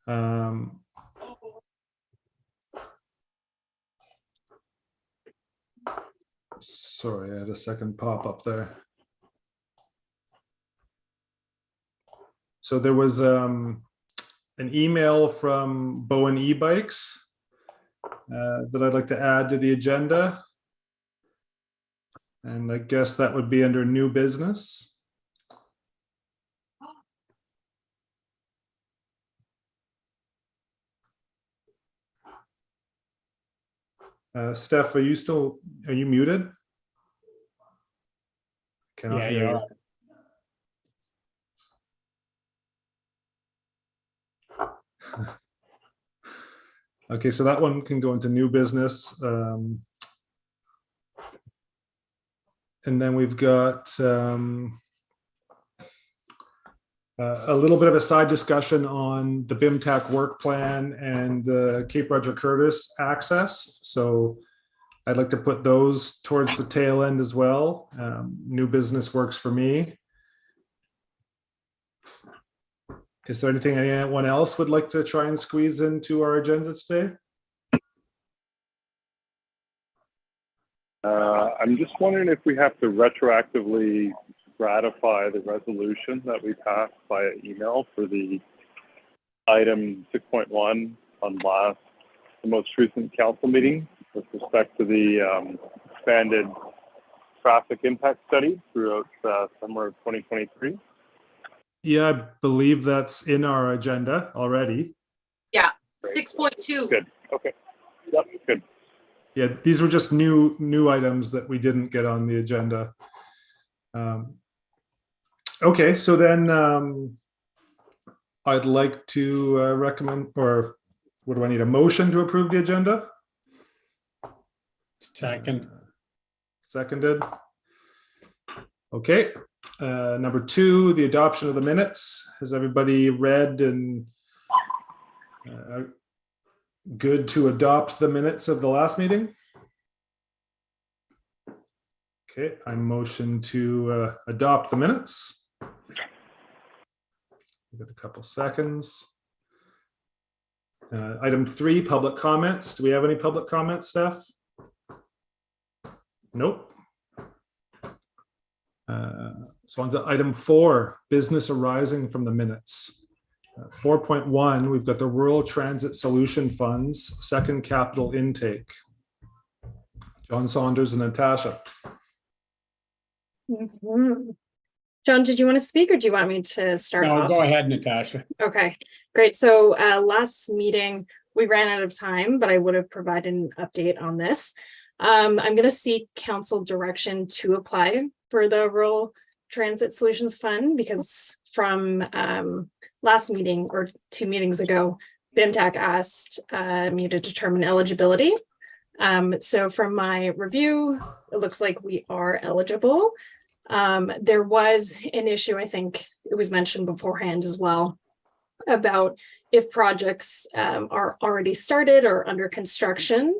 Sorry, I had a second pop up there. So there was an email from Bowen e-bikes that I'd like to add to the agenda. And I guess that would be under new business. Steph, are you muted? Cannot Yeah, hear you you. are. Okay, so that one can go into new business. And then we've got a little bit of a side discussion on the BIMTAC work plan and the Cape Roger Curtis access. So I'd like to put those towards the tail end as well. New business works for me. Is there anything anyone else would like to try and squeeze into our agenda today? I'm just wondering if we have to retroactively ratify the resolution that we passed via email for the item 6.1 on the most recent council meeting with respect to the expanded traffic impact study throughout summer of 2023. Yeah, I believe that's in our agenda already. Yeah, 6.2. Good. Okay. Yep. Good. Yeah, these were just new items that we didn't get on the agenda. Okay, so then I'd like to recommend, or what do I need? A motion to approve the agenda? Second. Seconded. Okay. Number 2, the adoption of the minutes. Has everybody read and good to adopt the minutes of the last meeting? Okay, I motion to adopt the minutes. Give it a couple seconds. Item 3, public comments. Do we have any public comments, Steph? Nope. So on to item 4, business arising from the minutes. 4.1, we've got the Rural Transit Solution Funds, second capital intake. John Saunders and Natasha. John, did you want to speak or do you want me to start off? No, go ahead, Natasha. Okay, great. So last meeting, we ran out of time, but I would have provided an update on this. I'm going to seek council direction to apply for the Rural Transit Solutions Fund because from last meeting or 2 meetings ago, BIMTAC asked me to determine eligibility. So from my review, it looks like we are eligible. There was an issue, I think it was mentioned beforehand as well, about if projects are already started or under construction,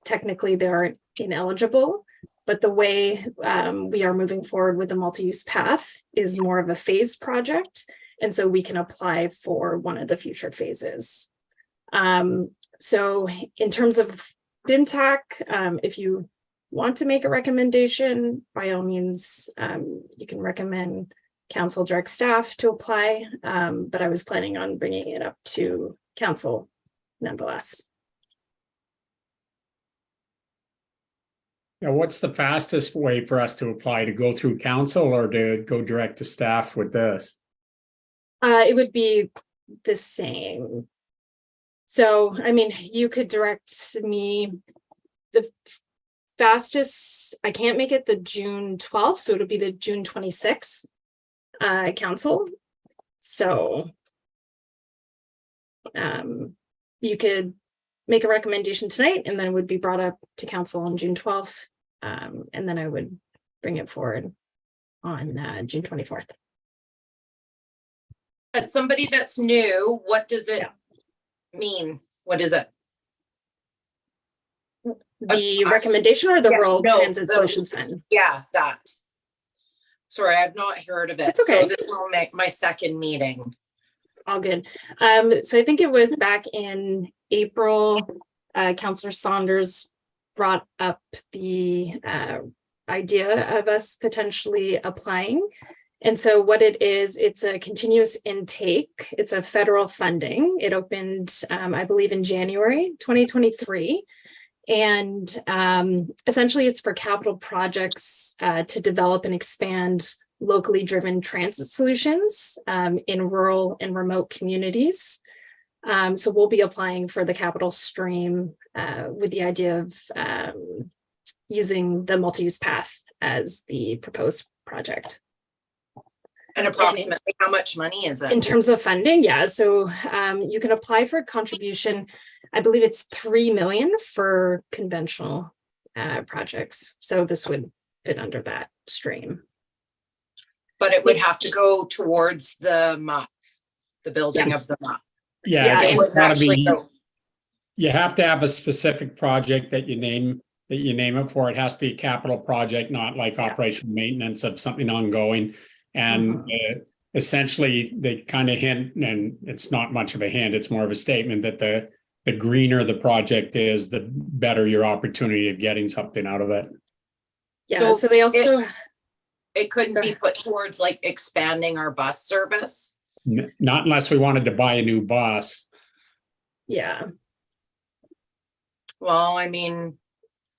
technically they're ineligible. But the way we are moving forward with the multi-use path is more of a phased project. And so we can apply for one of the future phases. So in terms of BIMTAC, if you want to make a recommendation, by all means, you can recommend council direct staff to apply, but I was planning on bringing it up to council nonetheless. Now, what's the fastest way for us to apply, to go through council or to go direct to staff with this? It would be the same. So, I mean, you could direct me. The fastest, I can't make it the June 12th, so it'll be the June 26th council. So you could make a recommendation tonight and then it would be brought up to council on June 12th. And then I would bring it forward on June 24th. As somebody that's new, what does it mean? What is it? The recommendation or the Rural Transit Solutions Fund? Yeah, that. Sorry, I've not heard of it. That's okay. So this will make my second meeting. All good. So I think it was back in April, Councillor Saunders brought up the idea of us potentially applying. And so what it is, it's a continuous intake. It's a federal funding. It opened, I believe, in January 2023. And essentially it's for capital projects to develop and expand locally driven transit solutions in rural and remote communities. So we'll be applying for the capital stream with the idea of using the multi-use path as the proposed project. And approximately how much money is it? In terms of funding, yeah. So you can apply for a contribution. I believe it's 3 million for conventional projects. So this would fit under that stream. But it would have to go towards the MUP, the building of the MUP. Yeah, It would actually go. you have to have a specific project that you name it for. It has to be a capital project, not like operational maintenance of something ongoing. And essentially they kind of hint, and it's not much of a hint, it's more of a statement that the greener the project is, the better your opportunity of getting something out of it. Yeah, so they also it couldn't be put towards like expanding our bus service. Not unless we wanted to buy a new bus. yeah. Well, I mean,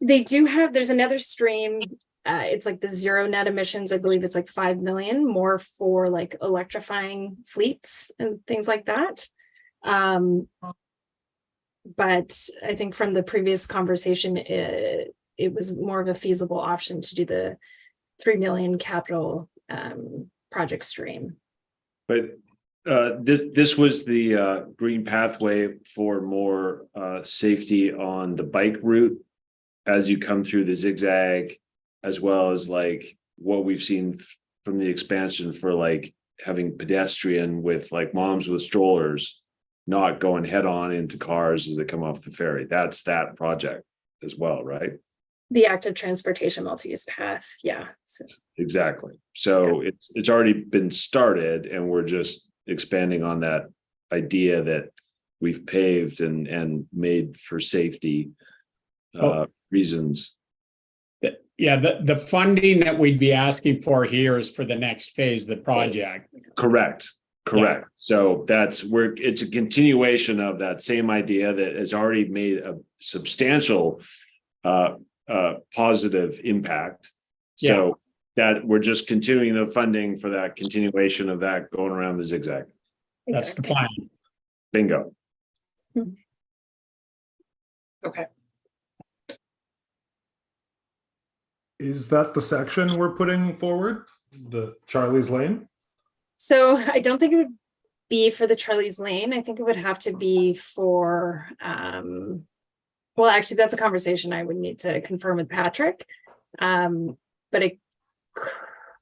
They do have, there's another stream. It's like the zero net emissions. I believe it's like 5 million more for like electrifying fleets and things like that. But I think from the previous conversation, it was more of a feasible option to do the 3 million capital project stream. But this was the green pathway for more safety on the bike route as you come through the zigzag, as well as like what we've seen from the expansion for like having pedestrian with like moms with strollers not going head on into cars as they come off the ferry. That's that project as well, right? The active transportation multi-use path, yeah. So, Exactly. So it's already been started, and we're just expanding on that idea that we've paved and made for safety reasons. Yeah, the funding that we'd be asking for here is for the next phase of the project. Correct. So it's a continuation of that same idea that has already made a substantial positive impact. So that we're just continuing the funding for that continuation of that going around the zigzag. That's the plan. Bingo. okay. Is that the section we're putting forward? The Charlie's Lane? So I don't think it would be for the Charlie's Lane. I think it would have to be for, well, actually, that's a conversation I would need to confirm with Patrick. But it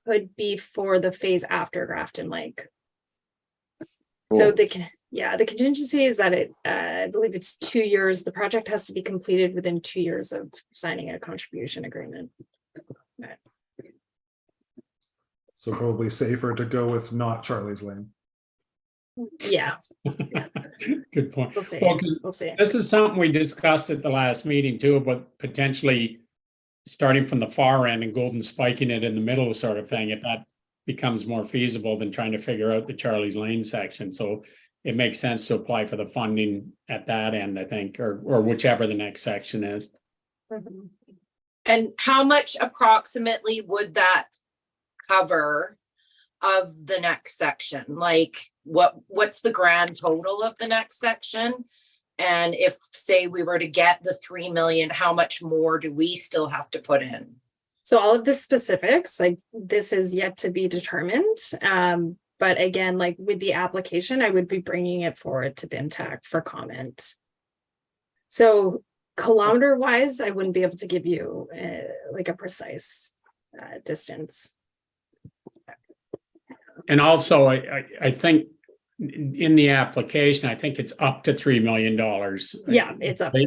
could be for the phase after Grafton Lake. So the contingency is that I believe it's 2 years. The project has to be completed within 2 years of signing a contribution agreement. So probably safer to go with not Charlie's Lane. Yeah, Good point. we'll see. Well, 'cause We'll see. this is something we discussed at the last meeting too, about potentially starting from the far end and golden spiking it in the middle sort of thing, if that becomes more feasible than trying to figure out the Charlie's Lane section. So it makes sense to apply for the funding at that end, I think, or whichever the next section is. Mhm. And how much approximately would that cover of the next section? Like what's the grand total of the next section? And if, say, we were to get the 3 million, how much more do we still have to put in? So all of the specifics, like this is yet to be determined. But again, like with the application, I would be bringing it forward to BIMTAC for comment. So kilometer wise, I wouldn't be able to give you like a precise distance. And also, I think in the application, I think it's up to $3 million. Yeah, it's up to.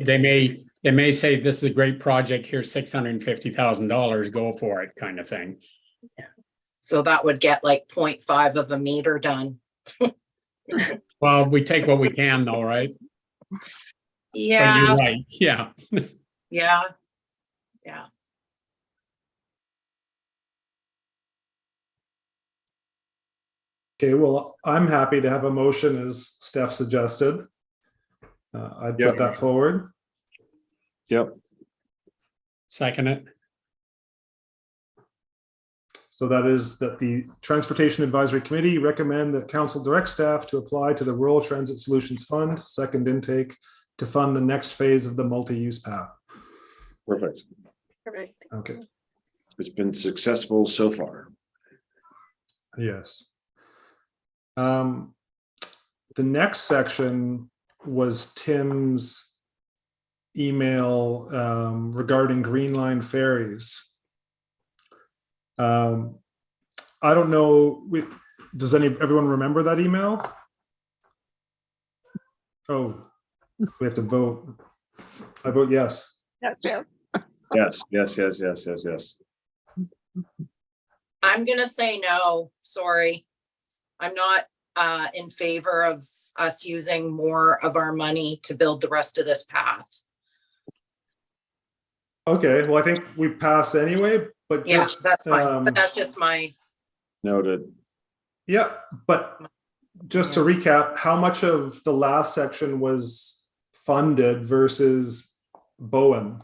They may say this is a great project, here's $650,000, go for it, kind of thing. So that would get like 0.5 of a meter done. Well, we take what we can though, right? But Yeah, you're right, yeah. yeah, yeah. Okay, well, I'm happy to have a motion as Steph suggested. I'd Yep. put that forward. Yep. Second it. So that is that the Transportation Advisory Committee recommend that council direct staff to apply to the Rural Transit Solutions Fund, second intake, to fund the next phase of the multi-use path. Perfect. Perfect. Okay, It's been successful so far. yes. The next section was Tim's email regarding Green Line ferries. I don't know, does everyone remember that email? Oh, we have to vote. I vote yes. Yes, yes, yes, yes, yes, yes. I'm gonna say no, sorry. I'm not in favor of us using more of our money to build the rest of this path. Okay, well, I think we passed anyway, but Yeah, just, that's fine, but that's just my, Noted. yeah, but just to recap, how much of the last section was funded versus Bowen?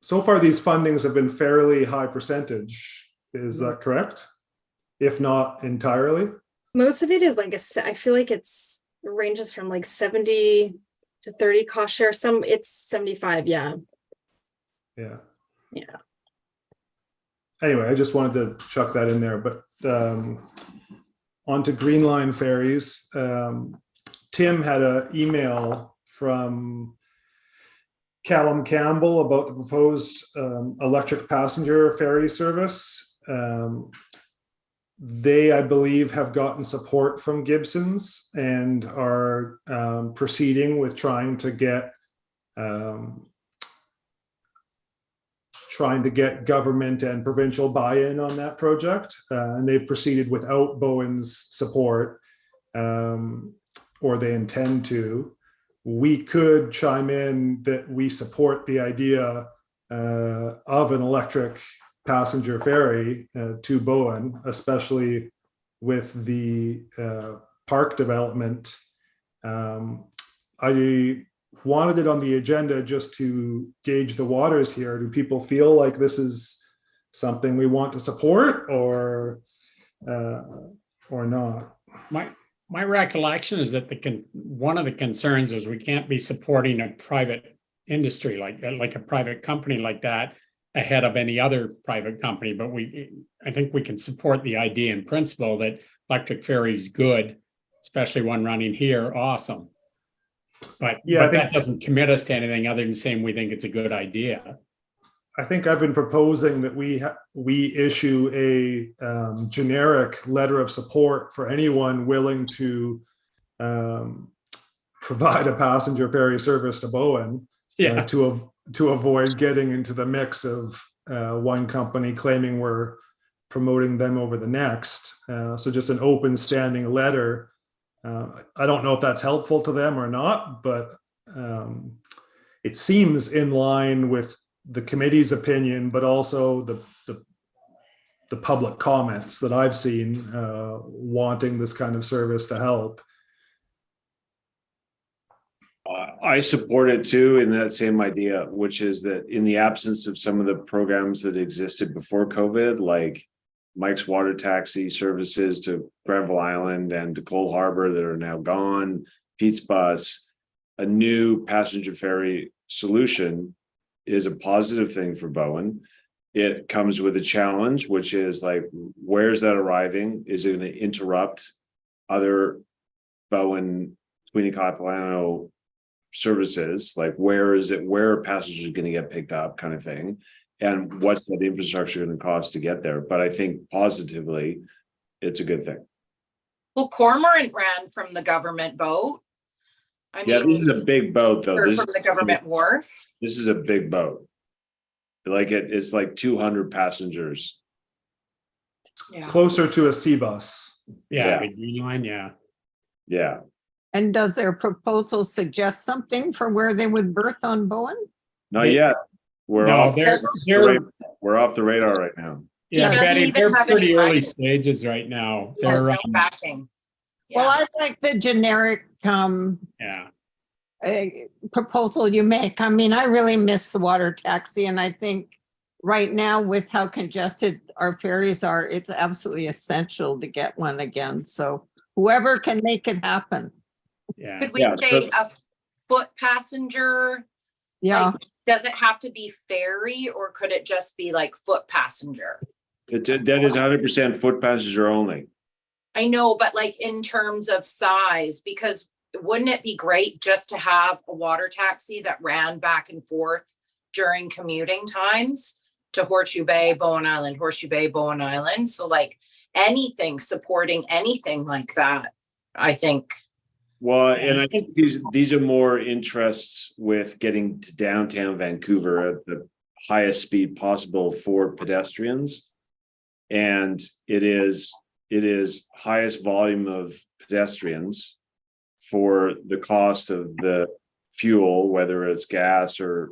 So far, these fundings have been fairly high percentage. Is that correct? If not entirely? Most of it is like I feel like it ranges from like 70 to 30 cost share. Some it's 75. Yeah. Yeah. Yeah. Anyway, I just wanted to chuck that in there, but on to Green Line ferries. Tim had an email from Callum Campbell about the proposed electric passenger ferry service. They, I believe, have gotten support from Gibson's and are proceeding with trying to get government and provincial buy-in on that project. And they've proceeded without Bowen's support, or they intend to. We could chime in that we support the idea of an electric passenger ferry to Bowen, especially with the park development. I wanted it on the agenda just to gauge the waters here. Do people feel like this is something we want to support, or not? My recollection is that one of the concerns is we can't be supporting a private industry like a private company like that ahead of any other private company. But I think we can support the idea in principle that electric ferry is good, especially one running here. Awesome. But that doesn't commit us to anything other than saying we think it's a good idea. I think I've been proposing that we issue a generic letter of support for anyone willing to provide a passenger ferry service to Bowen, to avoid getting into the mix of one company claiming we're promoting them over the next. So just an open standing letter. I don't know if that's helpful to them or not, but it seems in line with the committee's opinion, but also the public comments that I've seen wanting this kind of service to help. I support it too, in that same idea, which is that in the absence of some of the programs that existed before COVID, like Mike's water taxi services to Granville Island and to Cole Harbor that are now gone, Pete's Bus, a new passenger ferry solution is a positive thing for Bowen. It comes with a challenge, which is like, where's that arriving? Is it going to interrupt other Bowen, Queenie Capilano services? Like, where are passengers going to get picked up, kind of thing? And what's that infrastructure going to cost to get there? But I think positively, it's a good thing. well, Cormorant ran from the government boat. I Yeah, mean, this is a big boat though. or from the government wharf. This is a big boat. Like it's like 200 passengers. Yeah. Closer to a sea bus. Yeah, the green line, yeah. Yeah. And does their proposal suggest something for where they would berth on Bowen? Not They- yet. We're No, off. they're, We're off the radar right now. yeah, doesn't Betty, even they're have any pretty early money. stages right now. He has They're, no backing. Well, Yeah, I like the generic yeah, proposal you make. I mean, I really miss the water taxi, and I think right now with how congested our ferries are, it's absolutely essential to get one again. So whoever can make it happen. yeah. could we Yeah, say a foot passenger? Yeah, Like, does it have to be ferry or could it just be like foot passenger? That is 100% foot passenger only. I know, but like in terms of size, because wouldn't it be great just to have a water taxi that ran back and forth during commuting times to Horseshoe Bay, Bowen Island, Horseshoe Bay, Bowen Island? So like anything supporting anything like that, I think. Well, and I think these are more interests with getting to downtown Vancouver at the highest speed possible for pedestrians. And it is highest volume of pedestrians for the cost of the fuel, whether it's gas or,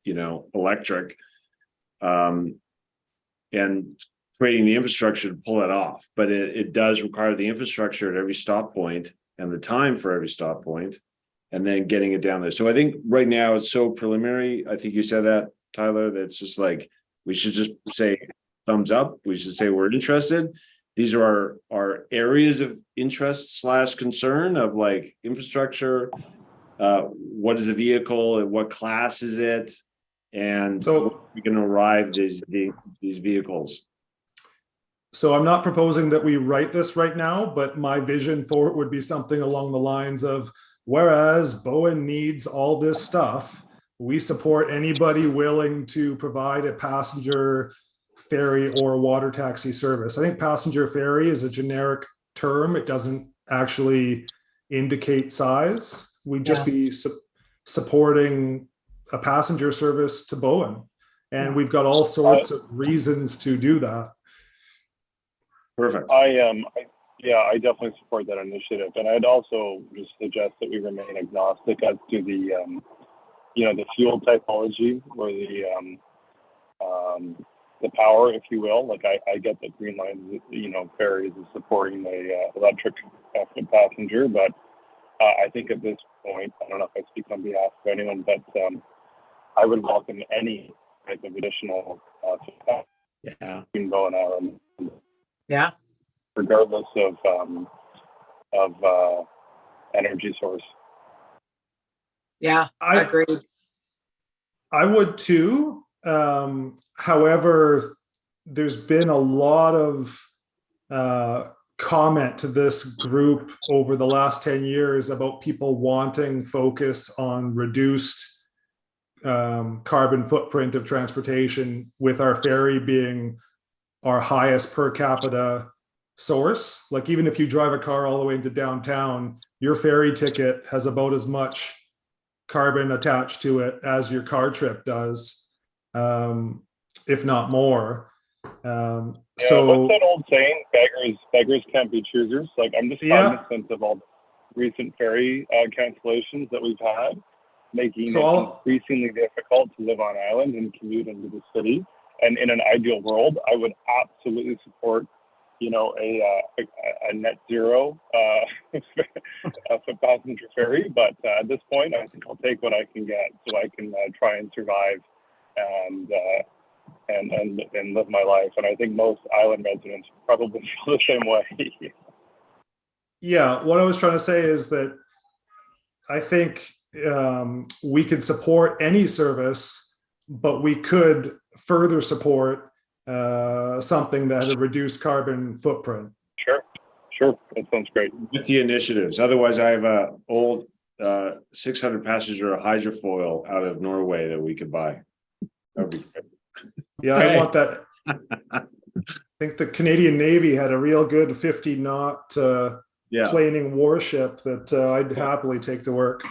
electric, and creating the infrastructure to pull it off. But it does require the infrastructure at every stop point and the time for every stop point, and then getting it down there. So I think right now it's so preliminary. I think you said that, Tyler, that it's just like, we should just say thumbs up. We should say we're interested. These are our areas of interest / concern of like infrastructure. What is the vehicle and what class is it? And So- we can arrive these vehicles. So I'm not proposing that we write this right now, but my vision for it would be something along the lines of, whereas Bowen needs all this stuff, we support anybody willing to provide a passenger ferry or water taxi service. I think passenger ferry is a generic term. It doesn't actually indicate size. We'd just be supporting a passenger service to Bowen. And we've got all sorts of reasons to do that. Perfect. I definitely support that initiative, and I'd also just suggest that we remain agnostic as to the the fuel typology or the power, if you will. Like I get that Green Line, ferries is supporting the electric passenger, but I think at this point, I don't know if I speak on behalf of anyone, but I would welcome any type of additional Yeah. between Bowen Island. Yeah. Regardless of energy source. Yeah, I agreed. I would too. However, there's been a lot of comment to this group over the last 10 years about people wanting focus on reduced carbon footprint of transportation, with our ferry being our highest per capita source. Like even if you drive a car all the way into downtown, your ferry ticket has about as much carbon attached to it as your car trip does, if not more. Yeah, So what's that old saying? Beggars can't be choosers. Like I'm just cognizant of all the recent ferry cancellations that we've had, making it increasingly difficult to live on island and commute into the city. And in an ideal world, I would absolutely support, a net zero passenger ferry. But at this point, I think I'll take what I can get, so I can try and survive and live my life. And I think most island residents probably feel the same way. yeah, what I was trying to say is that I think we could support any service, but we could further support something that had a reduced carbon footprint. Sure, that sounds great. With the initiatives. Otherwise, I have a old 600 passenger hydrofoil out of Norway that we could buy. That would be great. Yeah, I want that. I think the Canadian Navy had a real good 50 knot planing warship that I'd happily take to work.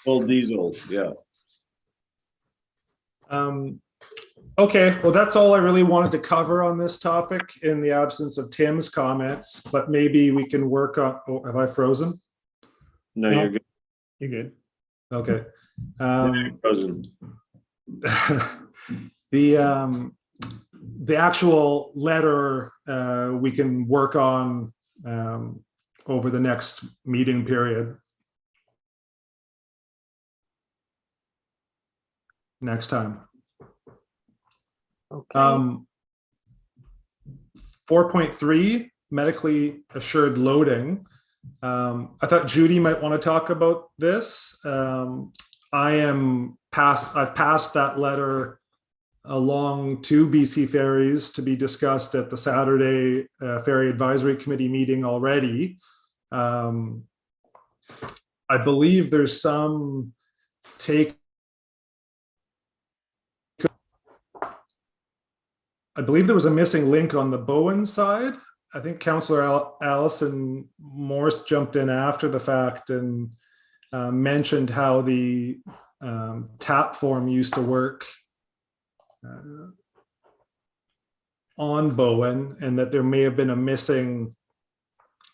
Full diesel, yeah. Okay, well, that's all I really wanted to cover on this topic in the absence of Tim's comments, but maybe we can work on, oh, have I frozen? No, No. you're good. You're good. Okay. Frozen. The actual letter we can work on over the next meeting period. Next time. Okay. 4.3, medically assured loading. I thought Judy might want to talk about this. I've passed that letter along to BC Ferries to be discussed at the Saturday Ferry Advisory Committee meeting already. I believe there's some take. I believe there was a missing link on the Bowen side. I think Councillor Allison Morse jumped in after the fact and mentioned how the TAP form used to work on Bowen, and that there may have been a missing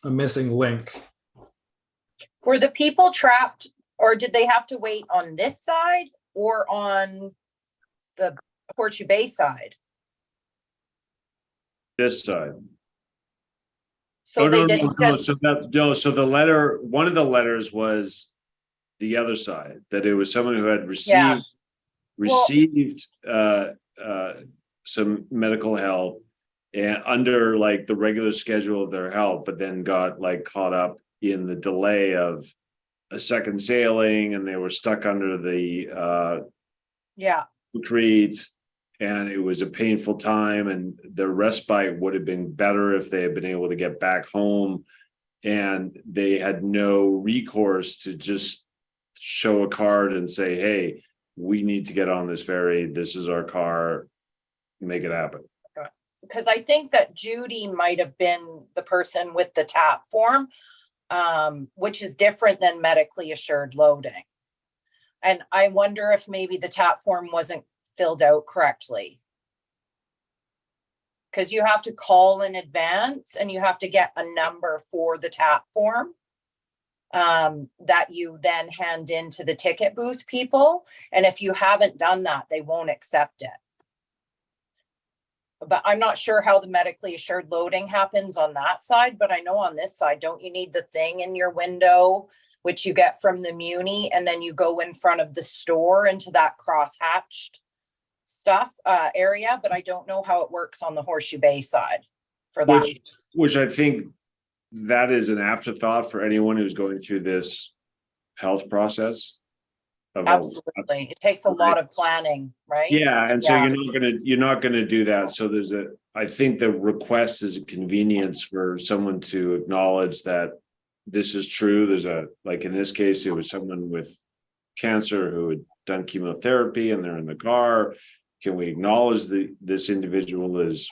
link. Were the people trapped, or did they have to wait on this side or on the Horseshoe Bay side? This side. So they no, didn't no, just, so the letter, one of the letters was the other side, that it was someone who had Yeah. received some medical help and under like the regular schedule of their help, but then got like caught up in the delay of a second sailing, and they were stuck under the yeah, retreat, and it was a painful time, and the respite would have been better if they had been able to get back home, and they had no recourse to just show a card and say, hey, we need to get on this ferry, this is our car, make it happen. because I think that Judy might have been the person with the TAP form, which is different than medically assured loading. And I wonder if maybe the TAP form wasn't filled out correctly. Because you have to call in advance and you have to get a number for the TAP form that you then hand in to the ticket booth people. And if you haven't done that, they won't accept it. But I'm not sure how the medically assured loading happens on that side, but I know on this side, don't you need the thing in your window, which you get from the Muni, and then you go in front of the store into that cross-hatched stuff area, but I don't know how it works on the Horseshoe Bay side for that. Which I think that is an afterthought for anyone who's going through this health process. Absolutely. It takes a lot of planning, right? Yeah, and so you're not gonna do that. So I think the request is a convenience for someone to acknowledge that this is true. There's like in this case, it was someone with cancer who had done chemotherapy and they're in the car. Can we acknowledge this individual is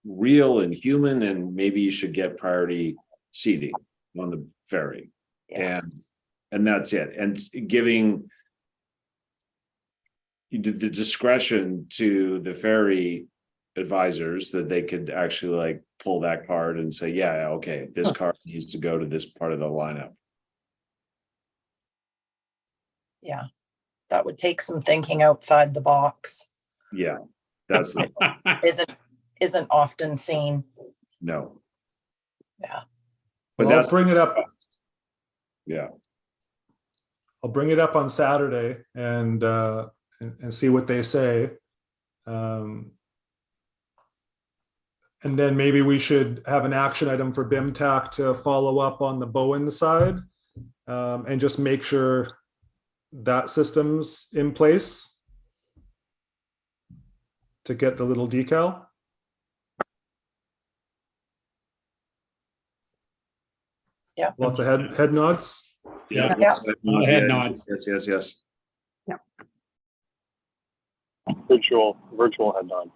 real and human, and maybe you should get priority seating on the ferry? Yeah. And that's it. And giving the discretion to the ferry advisors that they could actually like pull that card and say, yeah, okay, this card needs to go to this part of the lineup. Yeah, that would take some thinking outside the box. Yeah, that's the Isn't often seen. no. Yeah. But Well, that's I'll bring it up. Yeah. I'll bring it up on Saturday and see what they say. And then maybe we should have an action item for BIMTAC to follow up on the Bowen side and just make sure that system's in place to get the little decal. Yeah. Lots of head nods. Yeah. Yeah. Head nods. Yes. Virtual head nod.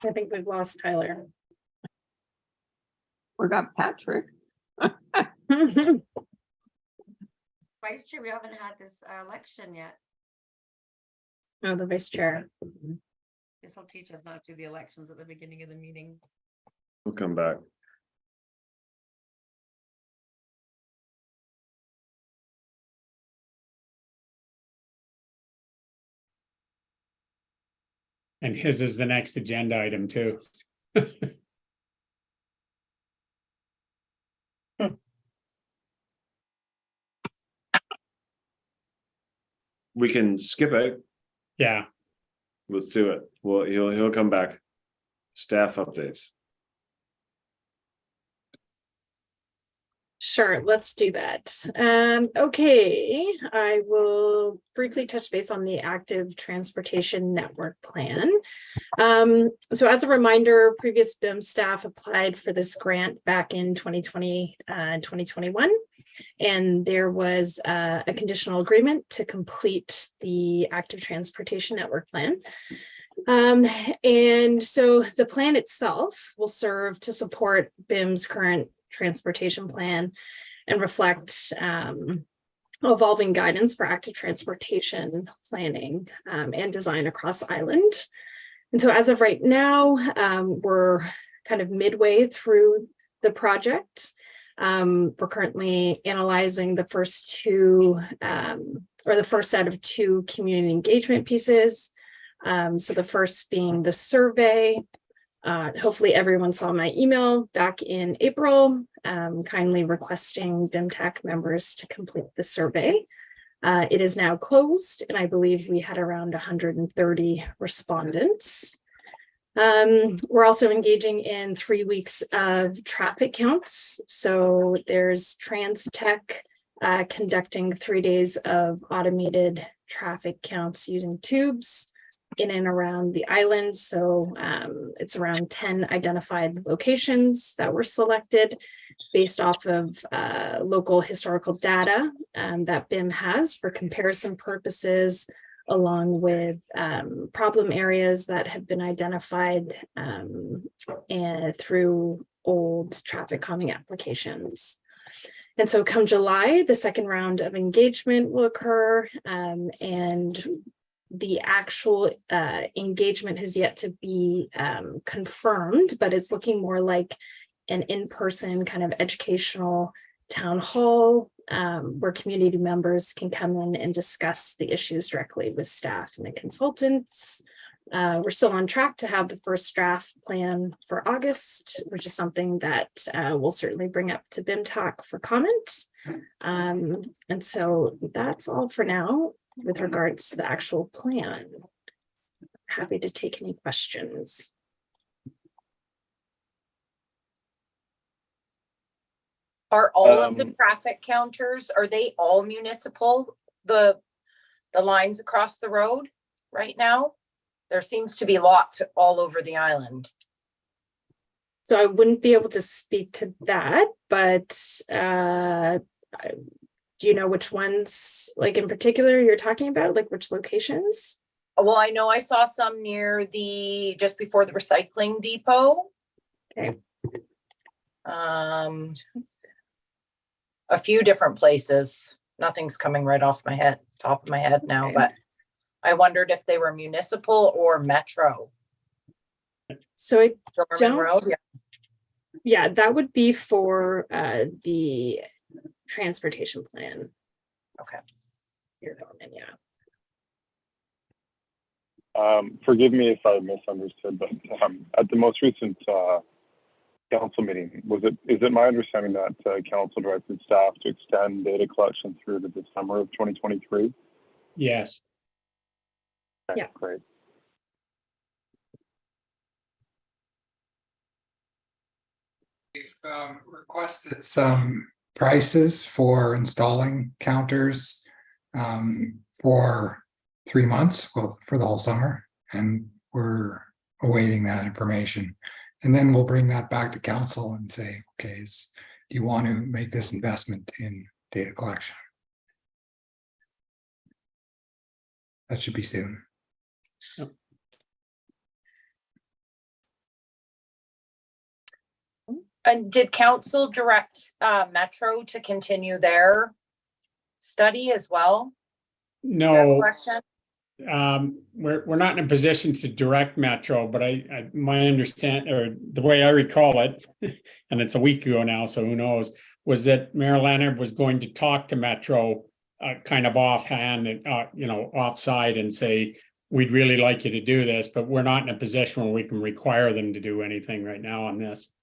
I think we've lost Tyler. We got Patrick. Vice Chair, we haven't had this election yet. Oh, the vice chair. This will teach us not to do the elections at the beginning of the meeting. We'll come back. And his is the next agenda item too. We can skip it. Yeah, Let's do it. Well, he'll come back. Staff updates. Sure, let's do that. Okay, I will briefly touch base on the active transportation network plan. So as a reminder, previous BIM staff applied for this grant back in 2020, 2021. And there was a conditional agreement to complete the active transportation network plan. And so the plan itself will serve to support BIM's current transportation plan and reflect evolving guidance for active transportation planning and design across Island. And so as of right now, we're kind of midway through the project. We're currently analyzing the first two or the first set of two community engagement pieces. So the first being the survey. Hopefully everyone saw my email back in April, kindly requesting BIMTAC members to complete the survey. It is now closed, and I believe we had around 130 respondents. We're also engaging in 3 weeks of traffic counts. So there's TransTech conducting 3 days of automated traffic counts using tubes in and around the island. So it's around 10 identified locations that were selected based off of local historical data that BIM has for comparison purposes, along with problem areas that have been identified and through old traffic calming applications. And so come July, the second round of engagement will occur, and the actual engagement has yet to be confirmed, but it's looking more like an in-person kind of educational town hall where community members can come in and discuss the issues directly with staff and the consultants. We're still on track to have the first draft plan for August, which is something that we'll certainly bring up to BIMTAC for comment. And so that's all for now with regards to the actual plan. Happy to take any questions. Are all of the traffic counters, are they all municipal? The lines across the road right now? There seems to be lots all over the island. So I wouldn't be able to speak to that, but do you know which ones, like in particular, you're talking about, like which locations? Well, I know I saw some near just before the recycling depot. Okay. A few different places. Nothing's coming right off my head, top of my head now, okay. but I wondered if they were municipal or metro. So I Dorman don't- Road, yeah. yeah, that would be for the transportation plan. Okay. Here, Norman, yeah. Forgive me if I misunderstood, but at the most recent council meeting, is it my understanding that council directed staff to extend data collection through to the summer of 2023? yes. Okay, Yeah. great. We've requested some prices for installing counters for 3 months, well, for the whole summer, and we're awaiting that information. And then we'll bring that back to council and say, okay, do you want to make this investment in data collection? That should be soon. And did council direct Metro to continue their study as well? Their No, collection? we're not in a position to direct Metro, but my understand, or the way I recall it, and it's a week ago now, so who knows, was that Mayor Leonard was going to talk to Metro kind of offhand and, offside and say, we'd really like you to do this, but we're not in a position where we can require them to do anything right now on this.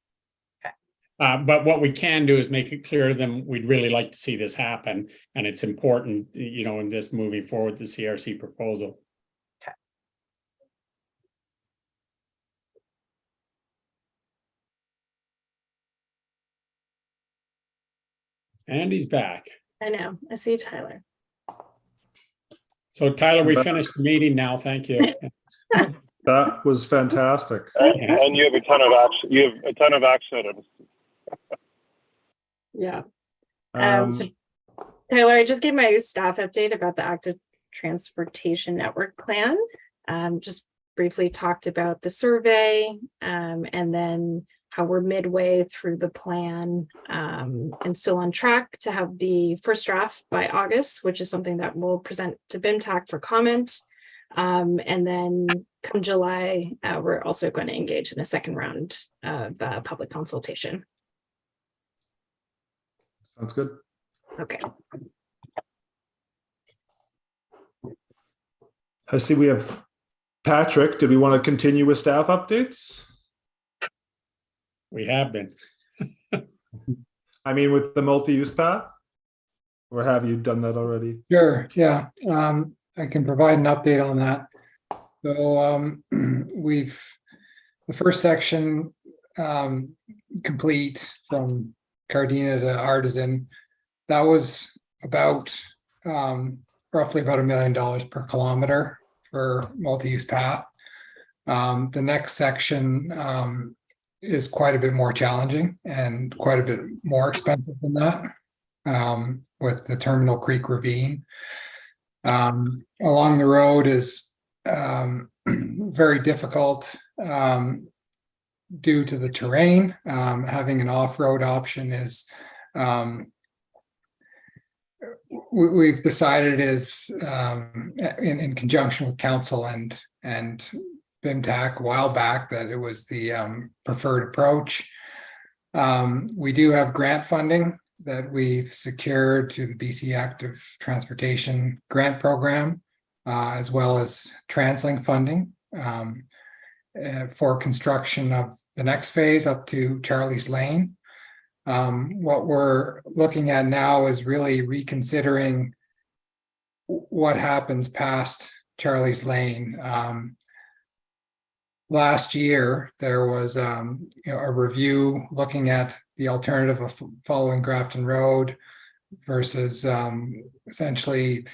But what we can do is make it clear to them, we'd really like to see this happen, and it's important, in this moving forward, the CRC proposal. Okay. And he's back. I know. I see Tyler. So Tyler, we finished the meeting now. Thank you. That was fantastic. And you have a ton of action. You have a ton of action items. Yeah. Um, So Taylor, I just gave my staff update about the active transportation network plan. Just briefly talked about the survey, and then how we're midway through the plan, and still on track to have the first draft by August, which is something that we'll present to BIMTAC for comment. And then come July, we're also going to engage in a second round of public consultation. Sounds good. Okay. I see we have Patrick. Did we want to continue with staff updates? We have been. I mean, with the multi-use path? Or have you done that already? Sure, yeah, I can provide an update on that. So, the first section, complete from Cardina to Artisan. That was about, roughly about $1 million per kilometer for multi-use path. The next section, is quite a bit more challenging and quite a bit more expensive than that, with the Terminal Creek Ravine. Along the road is very difficult due to the terrain. Having an off-road option is, we've decided is in conjunction with council and BIMTAC a while back that it was the preferred approach. We do have grant funding that we've secured to the BC Active Transportation Grant Program, as well as TransLink funding for construction of the next phase up to Charlie's Lane. What we're looking at now is really reconsidering what happens past Charlie's Lane. Last year, there was a review looking at the alternative of following Grafton Road versus essentially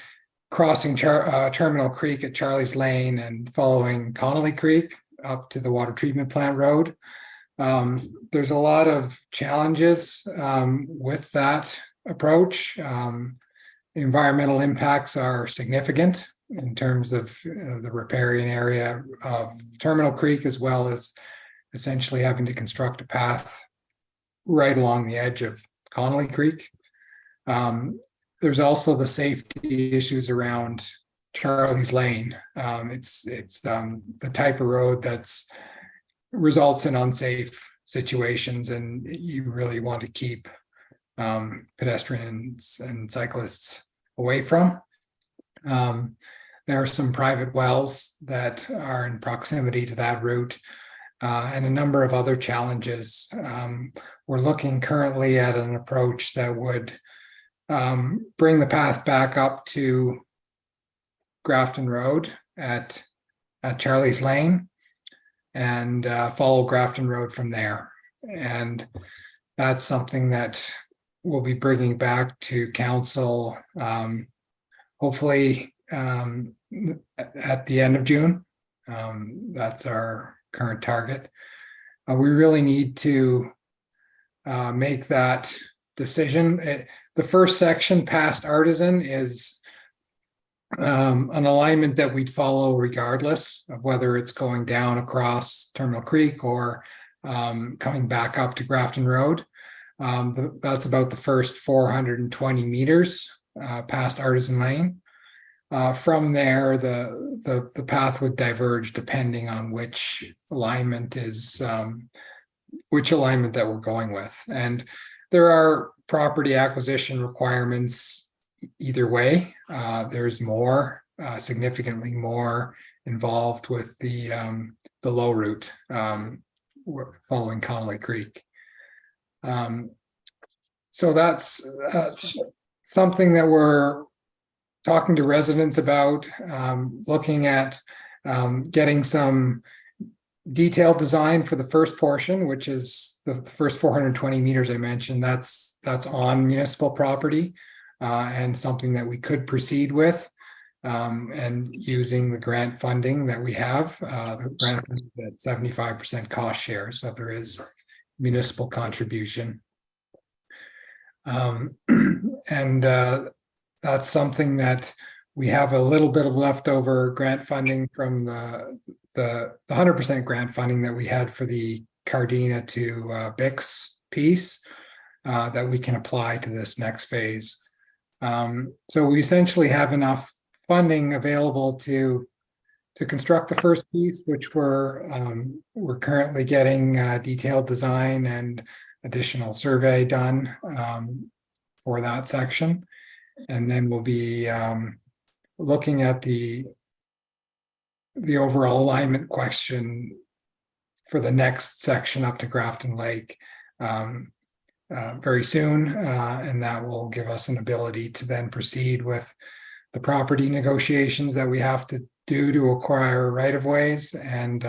crossing Terminal Creek at Charlie's Lane and following Connolly Creek up to the water treatment plant road. There's a lot of challenges with that approach. The environmental impacts are significant in terms of the riparian area of Terminal Creek, as well as essentially having to construct a path right along the edge of Connolly Creek. There's also the safety issues around Charlie's Lane. It's the type of road that's results in unsafe situations, and you really want to keep pedestrians and cyclists away from. There are some private wells that are in proximity to that route, and a number of other challenges. We're looking currently at an approach that would bring the path back up to Grafton Road at Charlie's Lane and follow Grafton Road from there. And that's something that we'll be bringing back to council, hopefully at the end of June. That's our current target. We really need to make that decision. The first section past Artisan is an alignment that we'd follow regardless of whether it's going down across Terminal Creek or coming back up to Grafton Road. That's about the first 420 meters past Artisan Lane. From there, the path would diverge depending on which alignment that we're going with. And there are property acquisition requirements either way. There's more, significantly more involved with the low route following Connolly Creek. So that's something that we're talking to residents about, looking at getting some detailed design for the first portion, which is the first 420 meters I mentioned. That's on municipal property, and something that we could proceed with, and using the grant funding that we have, the grant at 75% cost share. So there is municipal contribution. And that's something that we have a little bit of leftover grant funding from the 100% grant funding that we had for the Cardina to Bix piece, that we can apply to this next phase. So we essentially have enough funding available to construct the first piece, which we're currently getting detailed design and additional survey done for that section. And then we'll be looking at the overall alignment question for the next section up to Grafton Lake very soon. And that will give us an ability to then proceed with the property negotiations that we have to do to acquire right-of-ways and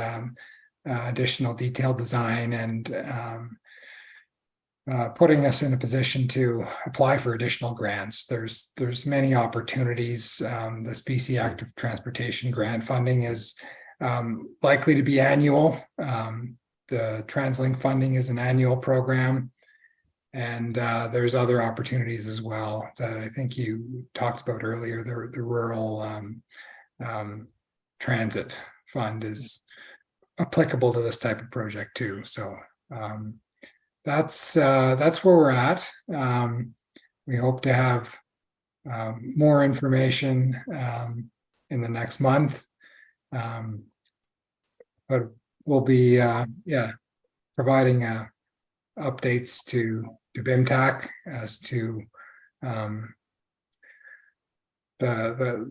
additional detailed design, and putting us in a position to apply for additional grants. There's many opportunities. This BC Active Transportation grant funding is likely to be annual. The TransLink funding is an annual program, and there's other opportunities as well that I think you talked about earlier. The rural transit fund is applicable to this type of project too. So that's where we're at. We hope to have more information in the next month, but we'll be providing updates to BIMTAC as to the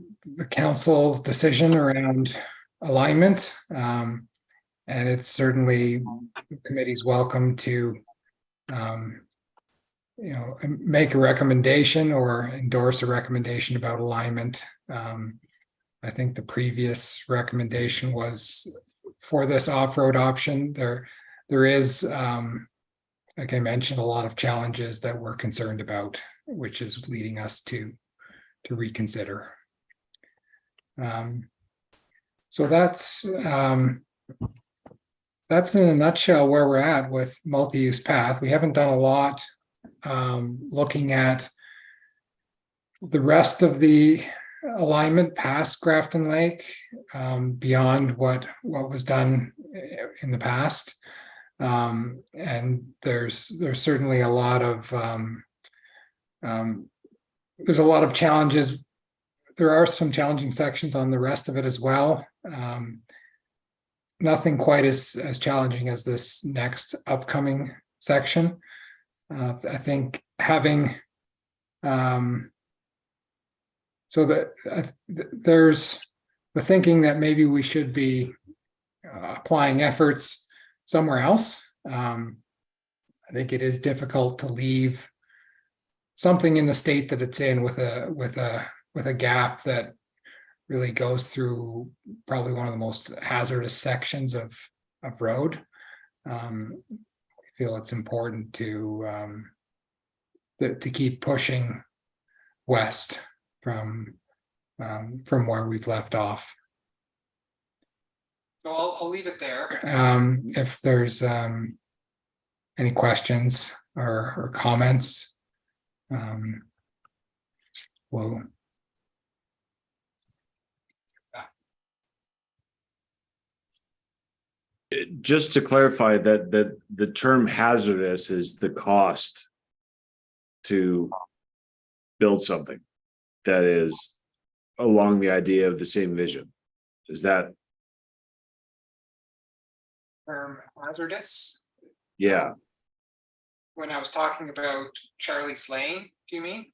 council's decision around alignment, and it's certainly the committee's welcome to make a recommendation or endorse a recommendation about alignment. I think the previous recommendation was for this off-road option. There is, like I mentioned, a lot of challenges that we're concerned about, which is leading us to reconsider. So that's in a nutshell where we're at with multi-use path. We haven't done a lot looking at the rest of the alignment past Grafton Lake, beyond what was done in the past. And there's certainly a lot of challenges. There are some challenging sections on the rest of it as well. Nothing quite as challenging as this next upcoming section. I think having there's the thinking that maybe we should be applying efforts somewhere else. I think it is difficult to leave something in the state that it's in with a gap that really goes through probably one of the most hazardous sections of road. I feel it's important to keep pushing west from where we've left off. So I'll leave it there. If there's any questions or comments, we'll. Just to clarify that the term hazardous is the cost to build something that is along the idea of the same vision. Is that, Hazardous. yeah, When I was talking about Charlie's Lane, do you mean?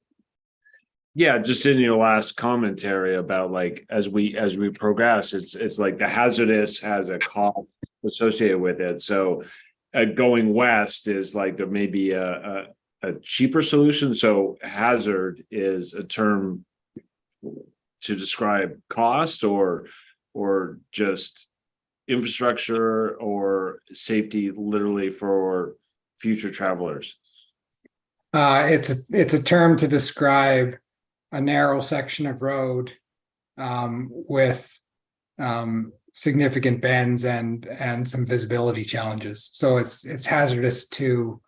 yeah, just in your last commentary about like as we progress, it's like the hazardous has a cost associated with it. So going west is like there may be a cheaper solution. So hazard is a term to describe cost or just infrastructure or safety literally for future travelers. It's a term to describe a narrow section of road with significant bends and some visibility challenges. So it's hazardous to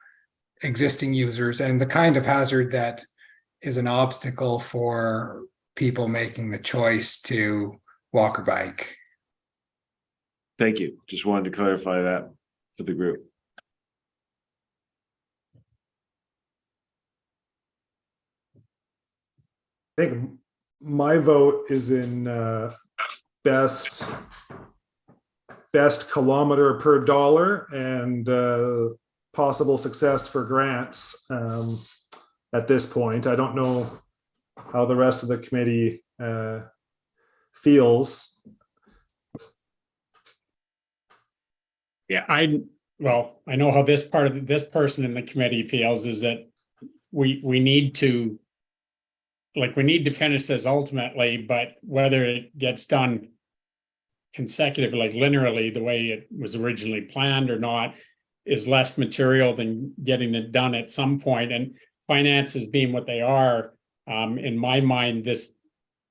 existing users and the kind of hazard that is an obstacle for people making the choice to walk or bike. Thank you. Just wanted to clarify that for the group. I think my vote is in best kilometer per dollar and possible success for grants at this point. I don't know how the rest of the committee feels. Yeah, I know how this person in the committee feels is that we need to finish this ultimately, but whether it gets done consecutively, like linearly, the way it was originally planned or not, is less material than getting it done at some point. And finances being what they are, in my mind, this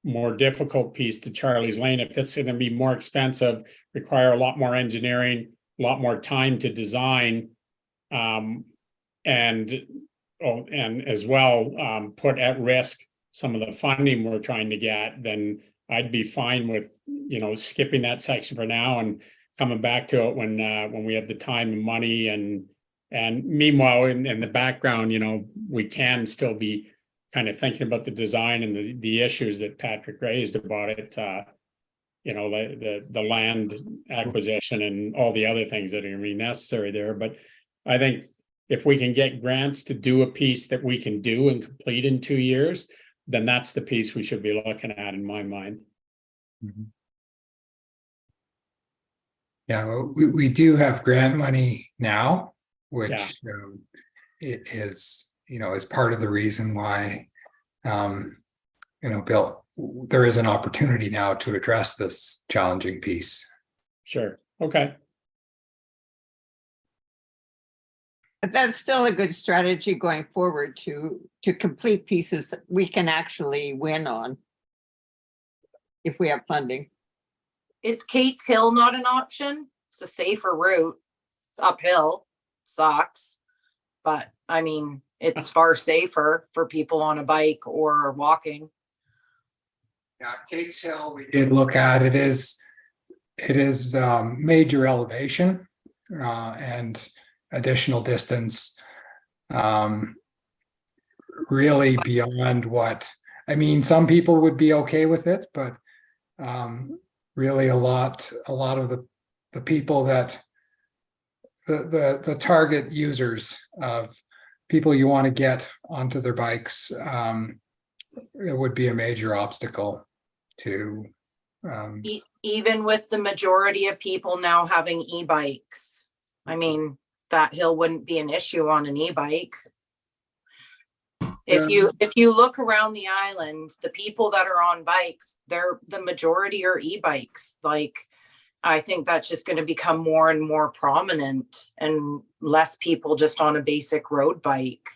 more difficult piece to Charlie's Lane, if it's going to be more expensive, require a lot more engineering, a lot more time to design, and as well put at risk some of the funding we're trying to get, then I'd be fine with, skipping that section for now and coming back to it when we have the time and money. And meanwhile, in the background, we can still be kind of thinking about the design and the issues that Patrick raised about it, the land acquisition and all the other things that are going to be necessary there. But I think if we can get grants to do a piece that we can do and complete in 2 years, then that's the piece we should be looking at in my mind. Mm-hmm. Yeah, well, we do have grant money now, which it is, is part of the reason why, Bill, there is an opportunity now to address this challenging piece. Sure. Okay. But that's still a good strategy going forward to complete pieces that we can actually win on if we have funding. Is Kate's Hill not an option? It's a safer route. It's uphill, sucks, but I mean, it's far safer for people on a bike or walking. Yeah, Kate's Hill, we did look at it is major elevation and additional distance, really beyond what, I mean, some people would be okay with it, but really a lot of the people that the target users of people you want to get onto their bikes, it would be a major obstacle to even with the majority of people now having e-bikes. I mean, that hill wouldn't be an issue on an e-bike. If you look around the island, the people that are on bikes, the majority are e-bikes. Like, I think that's just going to become more and more prominent and less people just on a basic road bike,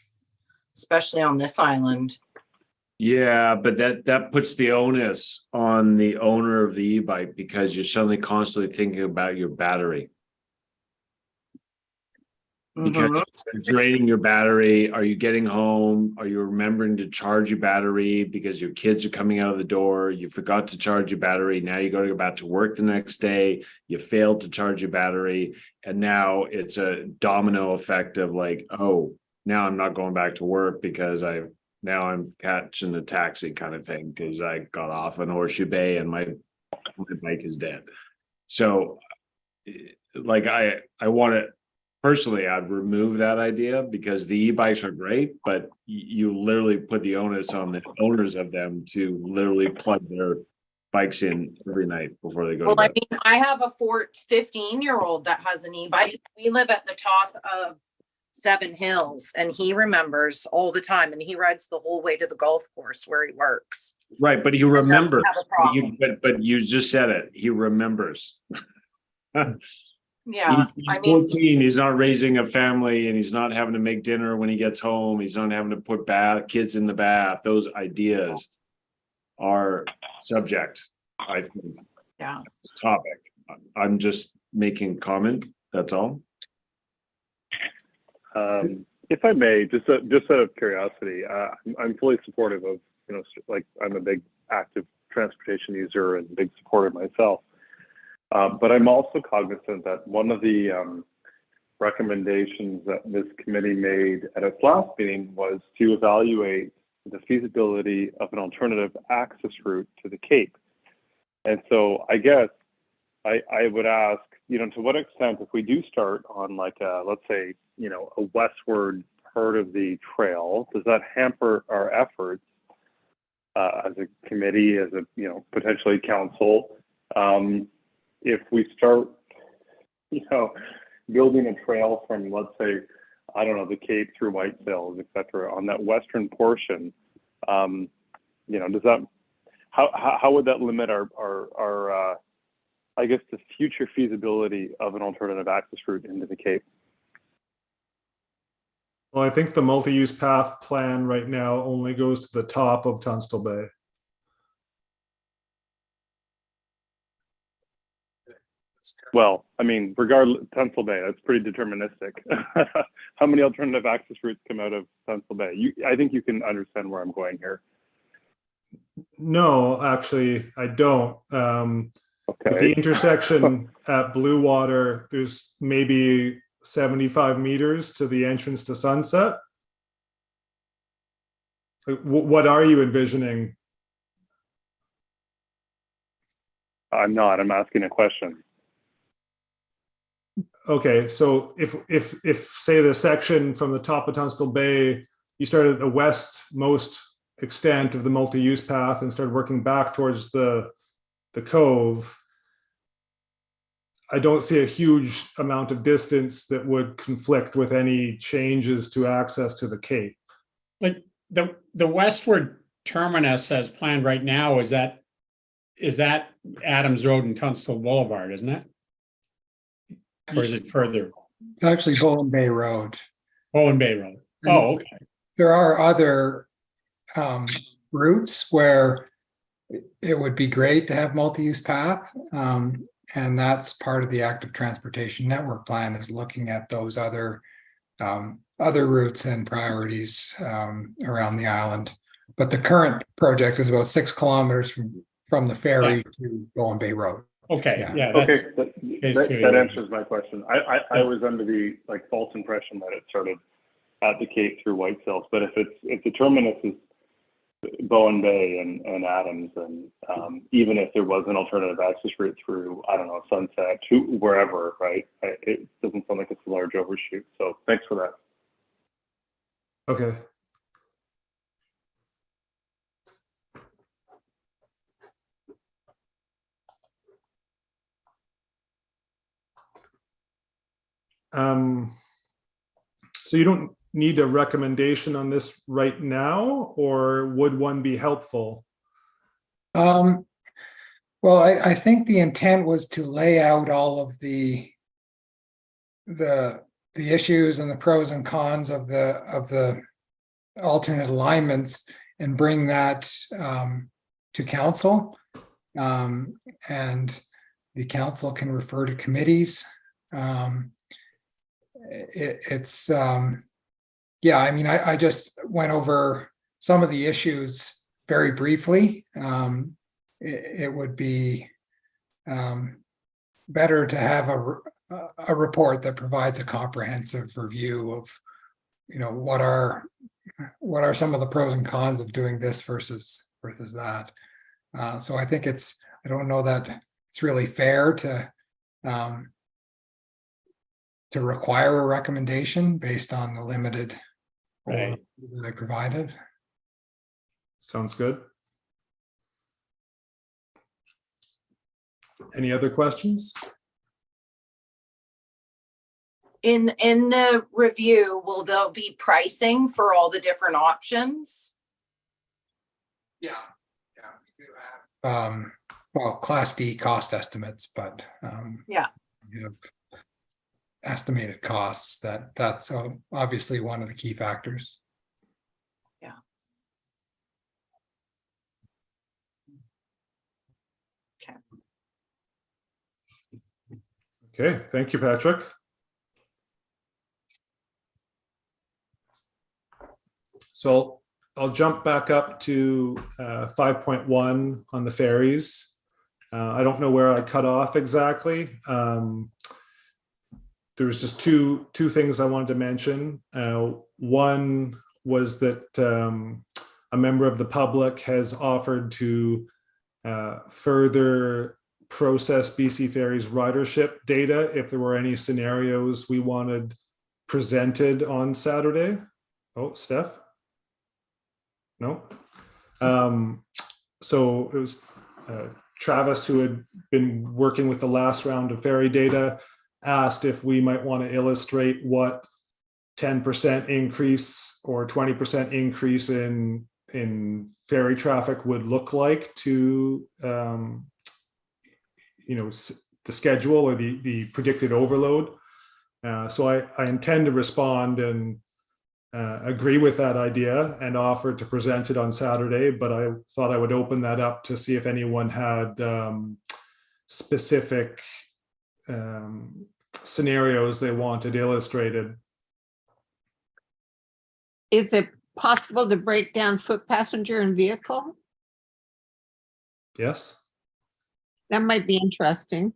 especially on this island. Yeah, but that puts the onus on the owner of the e-bike because you're suddenly constantly thinking about your battery. Because Mhm. you're draining your battery. Are you getting home? Are you remembering to charge your battery because your kids are coming out of the door? You forgot to charge your battery. Now you got to go back to work the next day. You failed to charge your battery. And now it's a domino effect of like, oh, now I'm not going back to work because now I'm catching a taxi kind of thing because I got off in Horseshoe Bay and my bike is dead. So like I want to personally, I'd remove that idea because the e-bikes are great, but you literally put the onus on the owners of them to literally plug their bikes in every night before they go Well, to I bed. mean, I have a 15-year-old that has an e-bike. We live at the top of Seven Hills and he remembers all the time and he rides the whole way to the golf course where he works. Right, but he Doesn't remembers. have a problem. But you just said it. He remembers. Yeah, He's I mean, 14. He's not raising a family, and he's not having to make dinner when he gets home. He's not having to put kids in the bath. Those ideas are subject, I think. yeah. Topic. I'm just making comment. That's all. If I may, just out of curiosity, I'm fully supportive of, like I'm a big active transportation user and big supporter myself. But I'm also cognizant that one of the recommendations that this committee made at its last meeting was to evaluate the feasibility of an alternative access route to the Cape. And so I guess I would ask, to what extent, if we do start on like let's say, a westward part of the trail, does that hamper our efforts as a committee, as a, potentially council? If we start, building a trail from, let's say, I don't know, the Cape through Whitetails, et cetera, on that western portion, does that, how would that limit our I guess, the future feasibility of an alternative access route into the Cape? Well, I think the multi-use path plan right now only goes to the top of Tunstall Bay. Well, I mean, regardless, Tunstall Bay, that's pretty deterministic. How many alternative access routes come out of Tunstall Bay? I think you can understand where I'm going here. No, actually, I don't. With the Okay. intersection at Blue Water, there's maybe 75 meters to the entrance to Sunset. What are you envisioning? I'm not. I'm asking a question. Okay, so if say the section from the top of Tunstall Bay, you started at the westmost extent of the multi-use path and started working back towards the cove, I don't see a huge amount of distance that would conflict with any changes to access to the Cape. Like the westward terminus as planned right now, is that Adams Road and Tunstall Boulevard, isn't it? Or is it further? It's actually Bowen Bay Road. Bowen Bay Road. Oh, okay. There are other routes where it would be great to have multi-use path. And that's part of the active transportation network plan, is looking at those other routes and priorities around the island. But the current project is about 6 kilometers from the ferry to Bowen Bay Road. Okay, Yeah. Okay, that's that answers my question. I was under the false impression that it started at the Cape through Whitetails, but if the terminus is Bowen Bay and Adams, and even if there was an alternative access route through, I don't know, Sunset to wherever, right? It doesn't sound like it's a large overshoot. So thanks for that. Okay. So you don't need a recommendation on this right now, or would one be helpful? Well, I think the intent was to lay out all of the issues and the pros and cons of the alternate alignments and bring that to council. And the council can refer to committees. it's, yeah, I mean, I just went over some of the issues very briefly. It would be better to have a report that provides a comprehensive review of, what are some of the pros and cons of doing this versus that. So I think I don't know that it's really fair to require a recommendation based on the limited Right. that I provided. Sounds good. Any other questions? In the review, will there be pricing for all the different options? Yeah. We do have, well, Class D cost estimates, but Yeah. you have estimated costs that's obviously one of the key factors. Okay, thank you, Patrick. So I'll jump back up to 5.1 on the ferries. I don't know where I cut off exactly. There was just two things I wanted to mention. One was that a member of the public has offered to further process BC Ferries ridership data if there were any scenarios we wanted presented on Saturday. Oh, Steph? No? So it was Travis, who had been working with the last round of ferry data, asked if we might want to illustrate what 10% increase or 20% increase in ferry traffic would look like to the schedule or the predicted overload. So I intend to respond and agree with that idea and offer to present it on Saturday, but I thought I would open that up to see if anyone had specific scenarios they wanted illustrated. Is it possible to break down foot passenger and vehicle? Yes. That might be interesting.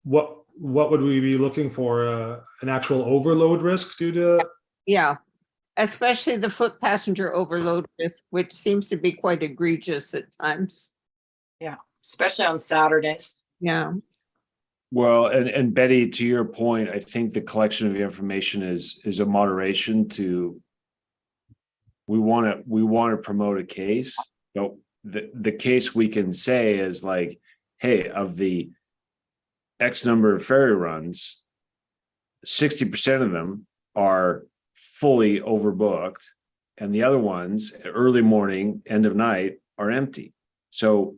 What would we be looking for? An actual overload risk due to? Yeah, especially the foot passenger overload risk, which seems to be quite egregious at times. Yeah, especially on Saturdays. Yeah. Well, and Betty, to your point, I think the collection of information is a moderation to. We want to promote a case. But the case we can say is like, hey, of the X number of ferry runs, 60% of them are fully overbooked, and the other ones, early morning, end of night, are empty. So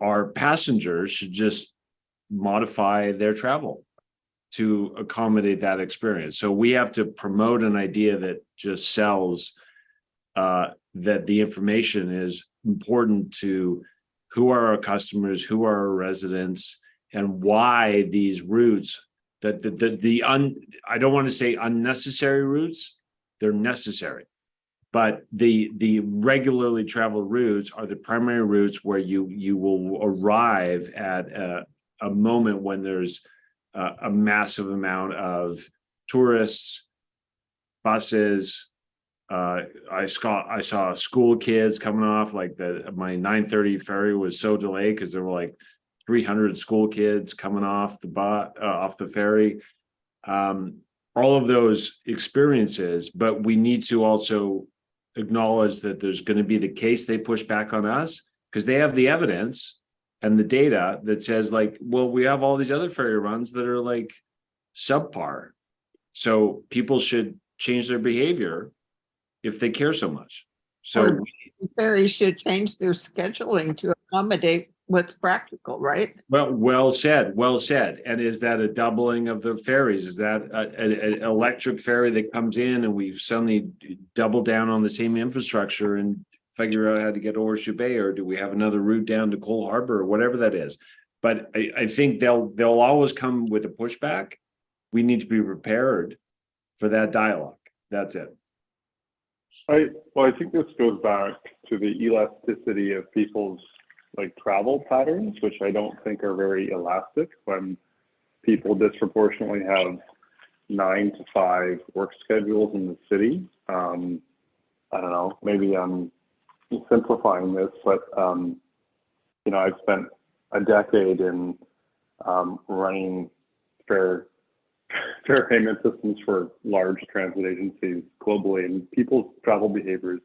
our passengers should just modify their travel to accommodate that experience. So we have to promote an idea that just sells that the information is important to who are our customers, who are our residents, and why these routes, that I don't want to say unnecessary routes, they're necessary. But the regularly traveled routes are the primary routes where you will arrive at a moment when there's a massive amount of tourists, buses. I saw school kids coming off, like my 9:30 ferry was so delayed because there were like 300 school kids coming off the ferry. All of those experiences, but we need to also acknowledge that there's going to be the case they push back on us because they have the evidence and the data that says like, well, we have all these other ferry runs that are like subpar. So people should change their behavior if they care so much. So ferries should change their scheduling to accommodate what's practical, right? well said. And is that a doubling of the ferries? Is that an electric ferry that comes in and we've suddenly doubled down on the same infrastructure and figure out how to get to Horseshoe Bay, or do we have another route down to Cole Harbor or whatever that is? But I think they'll always come with a pushback. we need to be prepared for that dialogue. That's it. Well, I think this goes back to the elasticity of people's like travel patterns, which I don't think are very elastic when people disproportionately have 9 to 5 work schedules in the city. I don't know, maybe I'm simplifying this, but you know, I've spent a decade in running fare payment systems for large transit agencies globally, and people's travel behaviors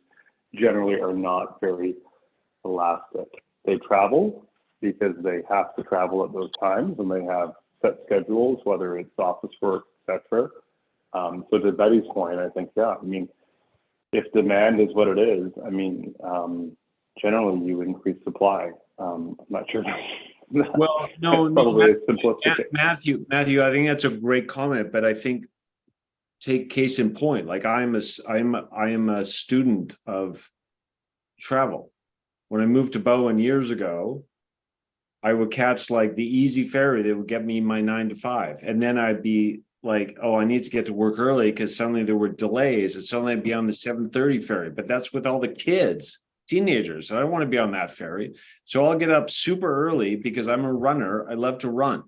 generally are not very elastic. They travel because they have to travel at those times, and they have set schedules, whether it's office work, etc. So to Betty's point, I think, yeah, I mean, if demand is what it is, I mean, generally you increase supply. I'm not sure. Well, no, Probably a simplistic. Matthew, I think that's a great comment, but I think take case in point, like I am a student of travel. When I moved to Bowen years ago, I would catch like the easy ferry that would get me my 9 to 5. And then I'd be like, oh, I need to get to work early because suddenly there were delays, and suddenly I'd be on the 7:30 ferry. But that's with all the kids, teenagers. I don't want to be on that ferry. So I'll get up super early because I'm a runner. I love to run.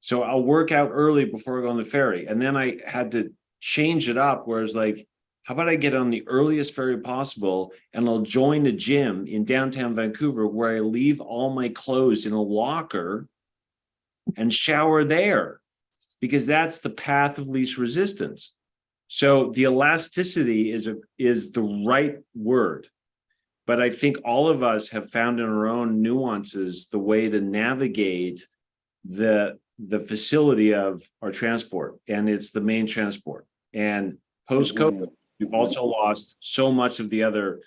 So I'll work out early before I go on the ferry. And then I had to change it up, whereas like, how about I get on the earliest ferry possible and I'll join a gym in downtown Vancouver where I leave all my clothes in a locker and shower there, because that's the path of least resistance. So the elasticity is the right word. But I think all of us have found in our own nuances the way to navigate the facility of our transport, and it's the main transport. And post-COVID, we've also lost so much of the other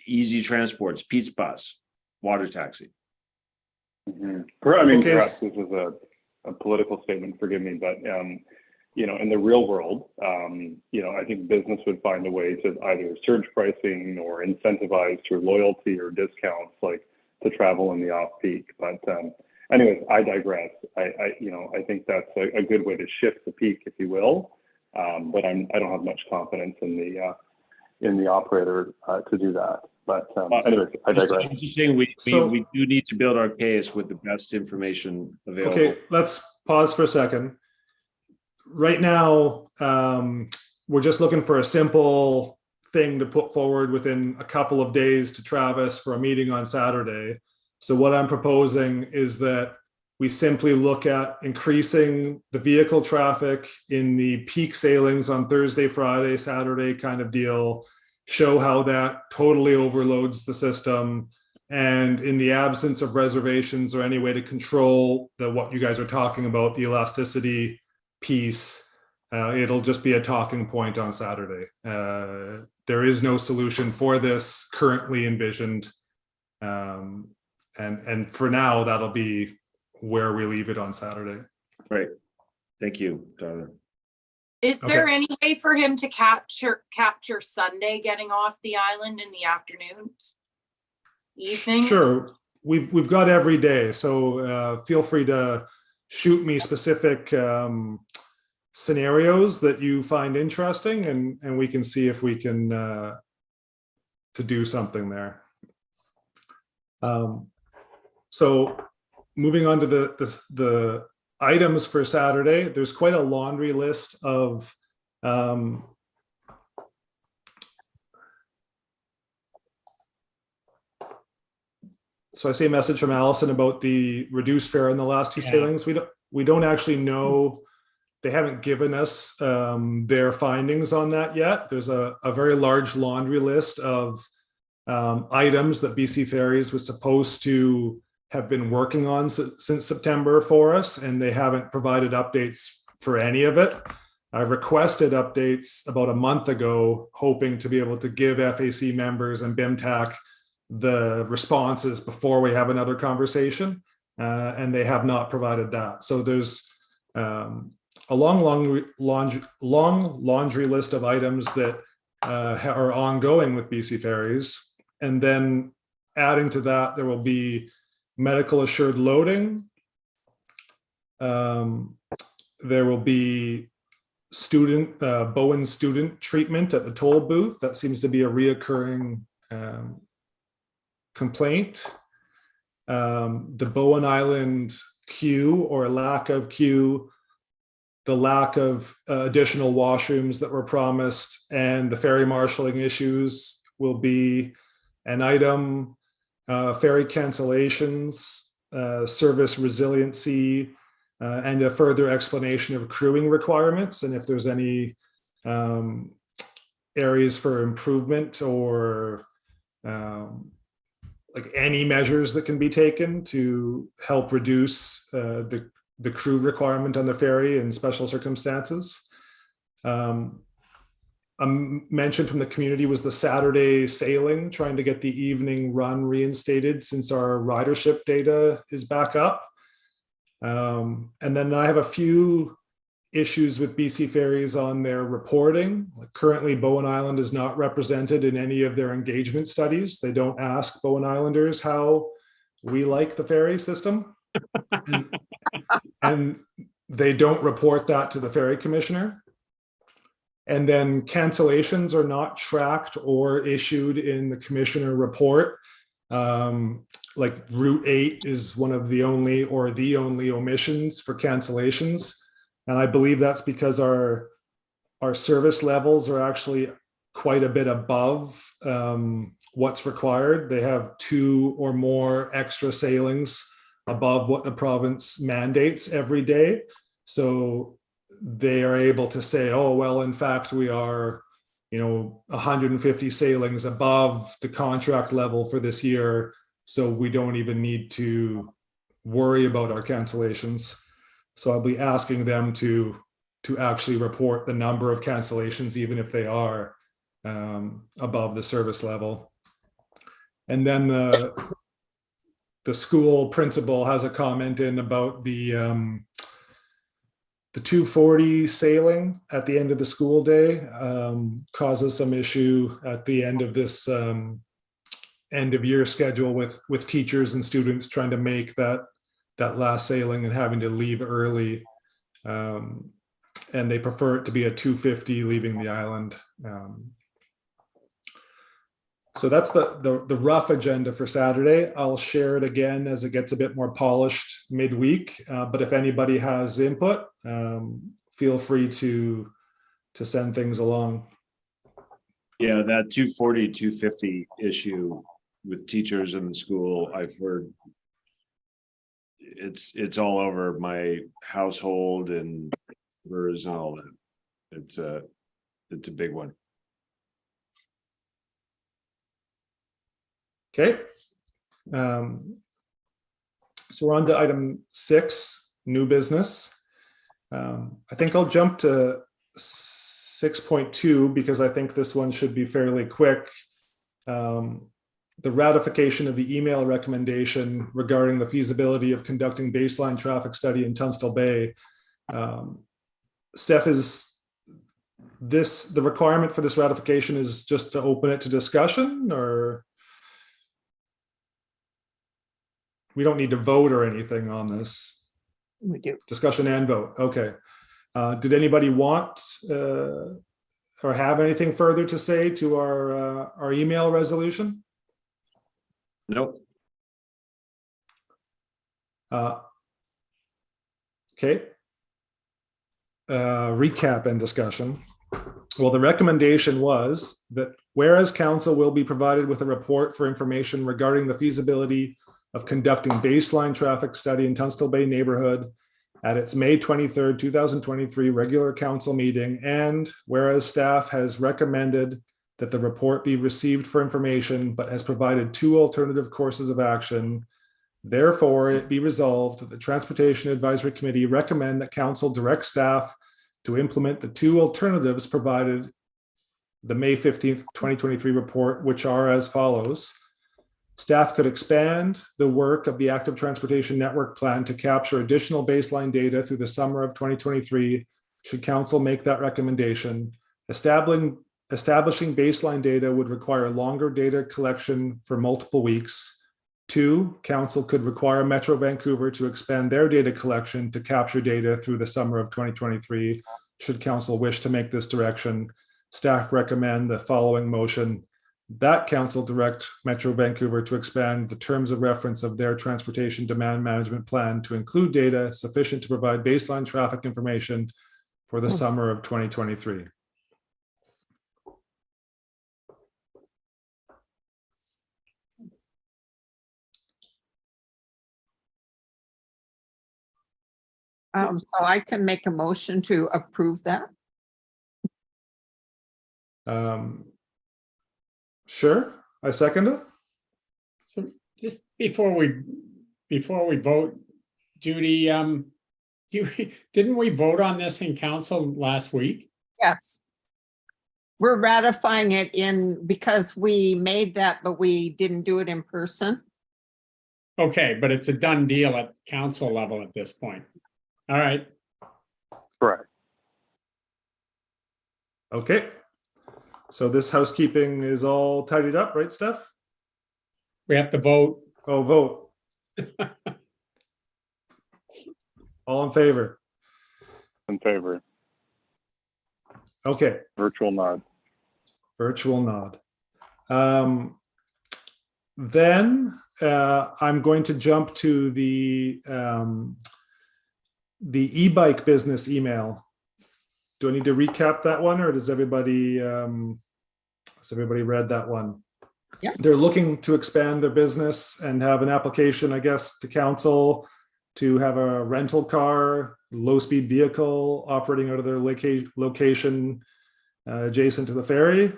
easy transports, Pete's bus, water taxi. Mm-hmm. I mean, Okay. perhaps this is a political statement, forgive me, but you know, in the real world, you know, I think business would find a way to either surge pricing or incentivize through loyalty or discounts, like to travel in the off-peak. But anyways, I digress. You know, I think that's a good way to shift the peak, if you will. But I don't have much confidence in the operator to do that. But anyways, I digress. I'm just saying we do need to build our case with the best information available. Okay, let's pause for a second. Right now, we're just looking for a simple thing to put forward within a couple of days to Travis for a meeting on Saturday. So what I'm proposing is that we simply look at increasing the vehicle traffic in the peak sailings on Thursday, Friday, Saturday kind of deal, show how that totally overloads the system. And in the absence of reservations or any way to control what you guys are talking about, the elasticity piece, it'll just be a talking point on Saturday. There is no solution for this currently envisioned. And for now, that'll be where we leave it on Saturday. Right. Thank you, Tyler. Is there any way for him to capture Sunday getting off the island in the afternoons? Evening? Sure. We've got every day. So feel free to shoot me specific scenarios that you find interesting, and we can see if we can to do something there. So moving on to the items for Saturday, there's quite a laundry list of so I see a message from Allison about the reduced fare in the last two sailings. We don't actually know. They haven't given us their findings on that yet. There's a very large laundry list of items that BC Ferries was supposed to have been working on since September for us, and they haven't provided updates for any of it. I requested updates about a month ago, hoping to be able to give FAC members and BIMTAC the responses before we have another conversation, and they have not provided that. So there's a long laundry list of items that are ongoing with BC Ferries. And then adding to that, there will be medical assured loading, There will be Bowen student treatment at the toll booth. That seems to be a reoccurring complaint. The Bowen Island queue or lack of queue, the lack of additional washrooms that were promised, and the ferry marshaling issues will be an item. Ferry cancellations, service resiliency, and a further explanation of crewing requirements, and if there's any areas for improvement or like any measures that can be taken to help reduce the crew requirement on the ferry in special circumstances. A mention from the community was the Saturday sailing, trying to get the evening run reinstated since our ridership data is back up. And then I have a few issues with BC Ferries on their reporting. Like currently, Bowen Island is not represented in any of their engagement studies. They don't ask Bowen Islanders how we like the ferry system. And they don't report that to the ferry commissioner. And then cancellations are not tracked or issued in the commissioner report. Like Route 8 is one of the only or the only omissions for cancellations. And I believe that's because our service levels are actually quite a bit above what's required. They have 2 or more extra sailings above what the province mandates every day. So they are able to say, oh, well, in fact, we are, 150 sailings above the contract level for this year. So we don't even need to worry about our cancellations. So I'll be asking them to actually report the number of cancellations, even if they are above the service level. And then the school principal has a comment in about the 2:40 sailing at the end of the school day causes some issue at the end of this end of year schedule with teachers and students trying to make that last sailing and having to leave early. And they prefer it to be a 2:50 leaving the island. So that's the rough agenda for Saturday. I'll share it again as it gets a bit more polished midweek. But if anybody has input, feel free to send things along. Yeah, that 240, 250 issue with teachers in the school, I've heard it's all over my household and neighbors and all that. It's a big one. Okay. So we're on to item 6, new business. I think I'll jump to 6.2 because I think this one should be fairly quick. The ratification of the email recommendation regarding the feasibility of conducting baseline traffic study in Tunstall Bay. Steph, is the requirement for this ratification is just to open it to discussion, or we don't need to vote or anything on this? We do. Discussion and vote. Okay. Did anybody want or have anything further to say to our email resolution? Nope. Okay. Recap and discussion. Well, the recommendation was that whereas council will be provided with a report for information regarding the feasibility of conducting baseline traffic study in Tunstall Bay neighborhood at its May 23rd, 2023 regular council meeting, and whereas staff has recommended that the report be received for information, but has provided 2 alternative courses of action. Therefore, it be resolved that the Transportation Advisory Committee recommend that council direct staff to implement the 2 alternatives provided the May 15th, 2023 report, which are as follows. Staff could expand the work of the Active Transportation Network Plan to capture additional baseline data through the summer of 2023, should council make that recommendation. Establishing baseline data would require longer data collection for multiple weeks. 2, council could require Metro Vancouver to expand their data collection to capture data through the summer of 2023. Should council wish to make this direction, staff recommend the following motion: that council direct Metro Vancouver to expand the terms of reference of their transportation demand management plan to include data sufficient to provide baseline traffic information for the summer of 2023. So I can make a motion to approve that. Sure, I second it. So just before we vote, Judy, didn't we vote on this in council last week? Yes. We're ratifying it because we made that, but we didn't do it in person. Okay, but it's a done deal at council level at this point. All right. Correct. Okay. So this housekeeping is all tidied up, right, Steph? We have to vote. Oh, vote. All in favor? In favor. Okay. Virtual nod. Virtual nod. Then I'm going to jump to the e-bike business email. Do I need to recap that one, or has everybody read that one? Yeah. They're looking to expand their business and have an application, I guess, to council to have a rental car, low-speed vehicle operating out of their location adjacent to the ferry.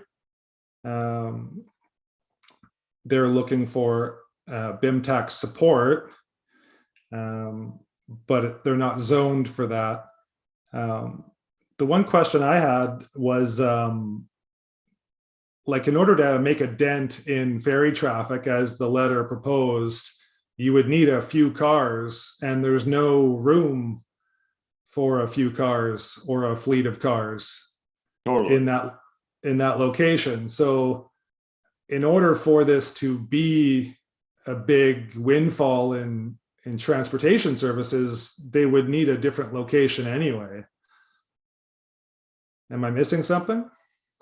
They're looking for BIMTAC support, but they're not zoned for that. The one question I had was, like, in order to make a dent in ferry traffic, as the letter proposed, you would need a few cars, and there's no room for a few cars or a fleet of cars in that location. So in order for this to be a big windfall in transportation services, they would need a different location anyway. Am I missing something?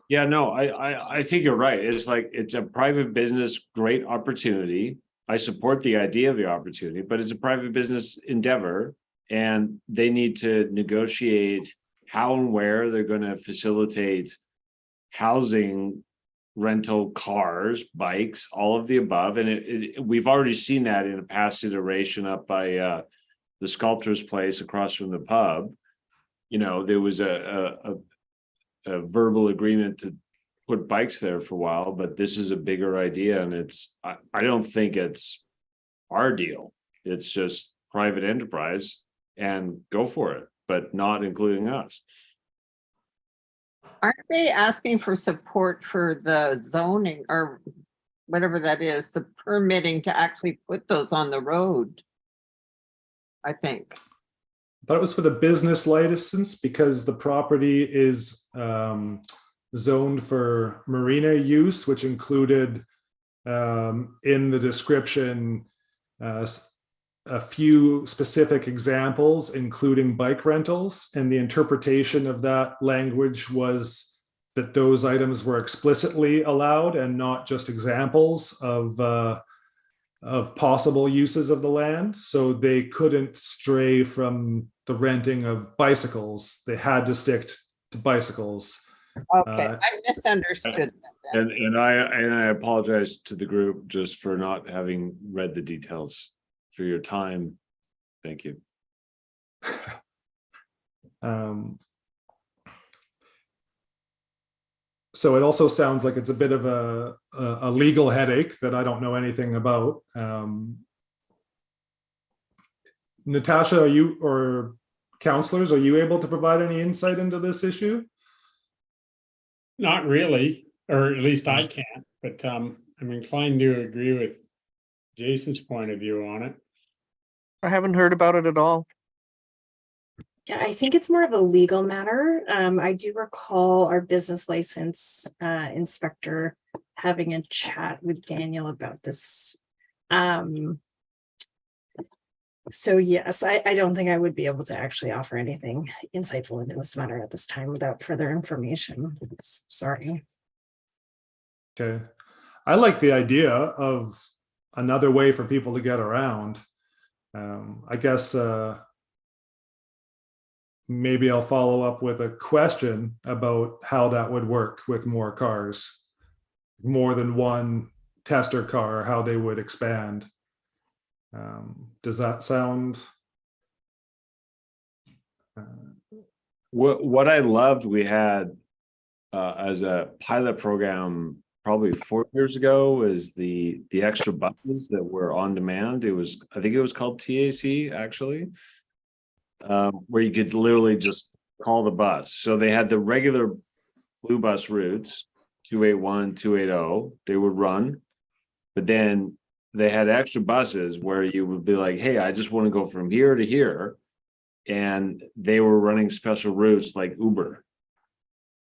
Yeah, no, I think you're right. It's like, it's a private business, great opportunity. I support the idea of the opportunity, but it's a private business endeavor, and they need to negotiate how and where they're going to facilitate housing, rental cars, bikes, all of the above. And we've already seen that in a past iteration up by the sculptor's place across from the pub. You know, there was a verbal agreement to put bikes there for a while, but this is a bigger idea, and I don't think it's our deal. It's just private enterprise, and go for it, but not including us. Aren't they asking for support for the zoning or whatever that is, the permitting to actually put those on the road? I think. I thought it was for the business license, because the property is zoned for marina use, which included in the description a few specific examples, including bike rentals. And the interpretation of that language was that those items were explicitly allowed and not just examples of possible uses of the land. So they couldn't stray from the renting of bicycles. They had to stick to bicycles. Okay, I misunderstood that. And I apologize to the group just for not having read the details. For your time, thank you. So it also sounds like it's a bit of a legal headache that I don't know anything about. Natasha, are you, or counselors, are you able to provide any insight into this issue? Not really, or at least I can't, but I'm inclined to agree with Jason's point of view on it. I haven't heard about it at all. Yeah, I think it's more of a legal matter. I do recall our business license inspector having a chat with Daniel about this So yes, I don't think I would be able to actually offer anything insightful into this matter at this time without further information. Sorry. Okay. I like the idea of another way for people to get around. I guess maybe I'll follow up with a question about how that would work with more cars, more than one tester car, how they would expand. Does that sound? What I loved we had as a pilot program probably 4 years ago is the extra buses that were on demand. I think it was called TAC actually, where you could literally just call the bus. So they had the regular blue bus routes, 281, 280, they would run, but then they had extra buses where you would be like, hey, I just want to go from here to here. And they were running special routes like Uber,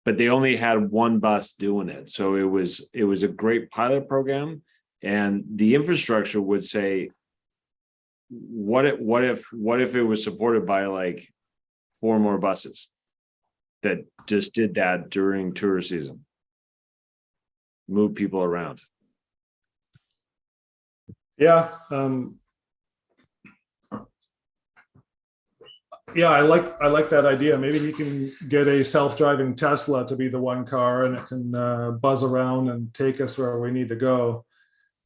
but they only had one bus doing it. So it was a great pilot program. And the infrastructure would say, what if it was supported by like 4 more buses that just did that during tourist season? Move people around. Yeah. Yeah, I like that idea. Maybe you can get a self-driving Tesla to be the one car, and it can buzz around and take us where we need to go.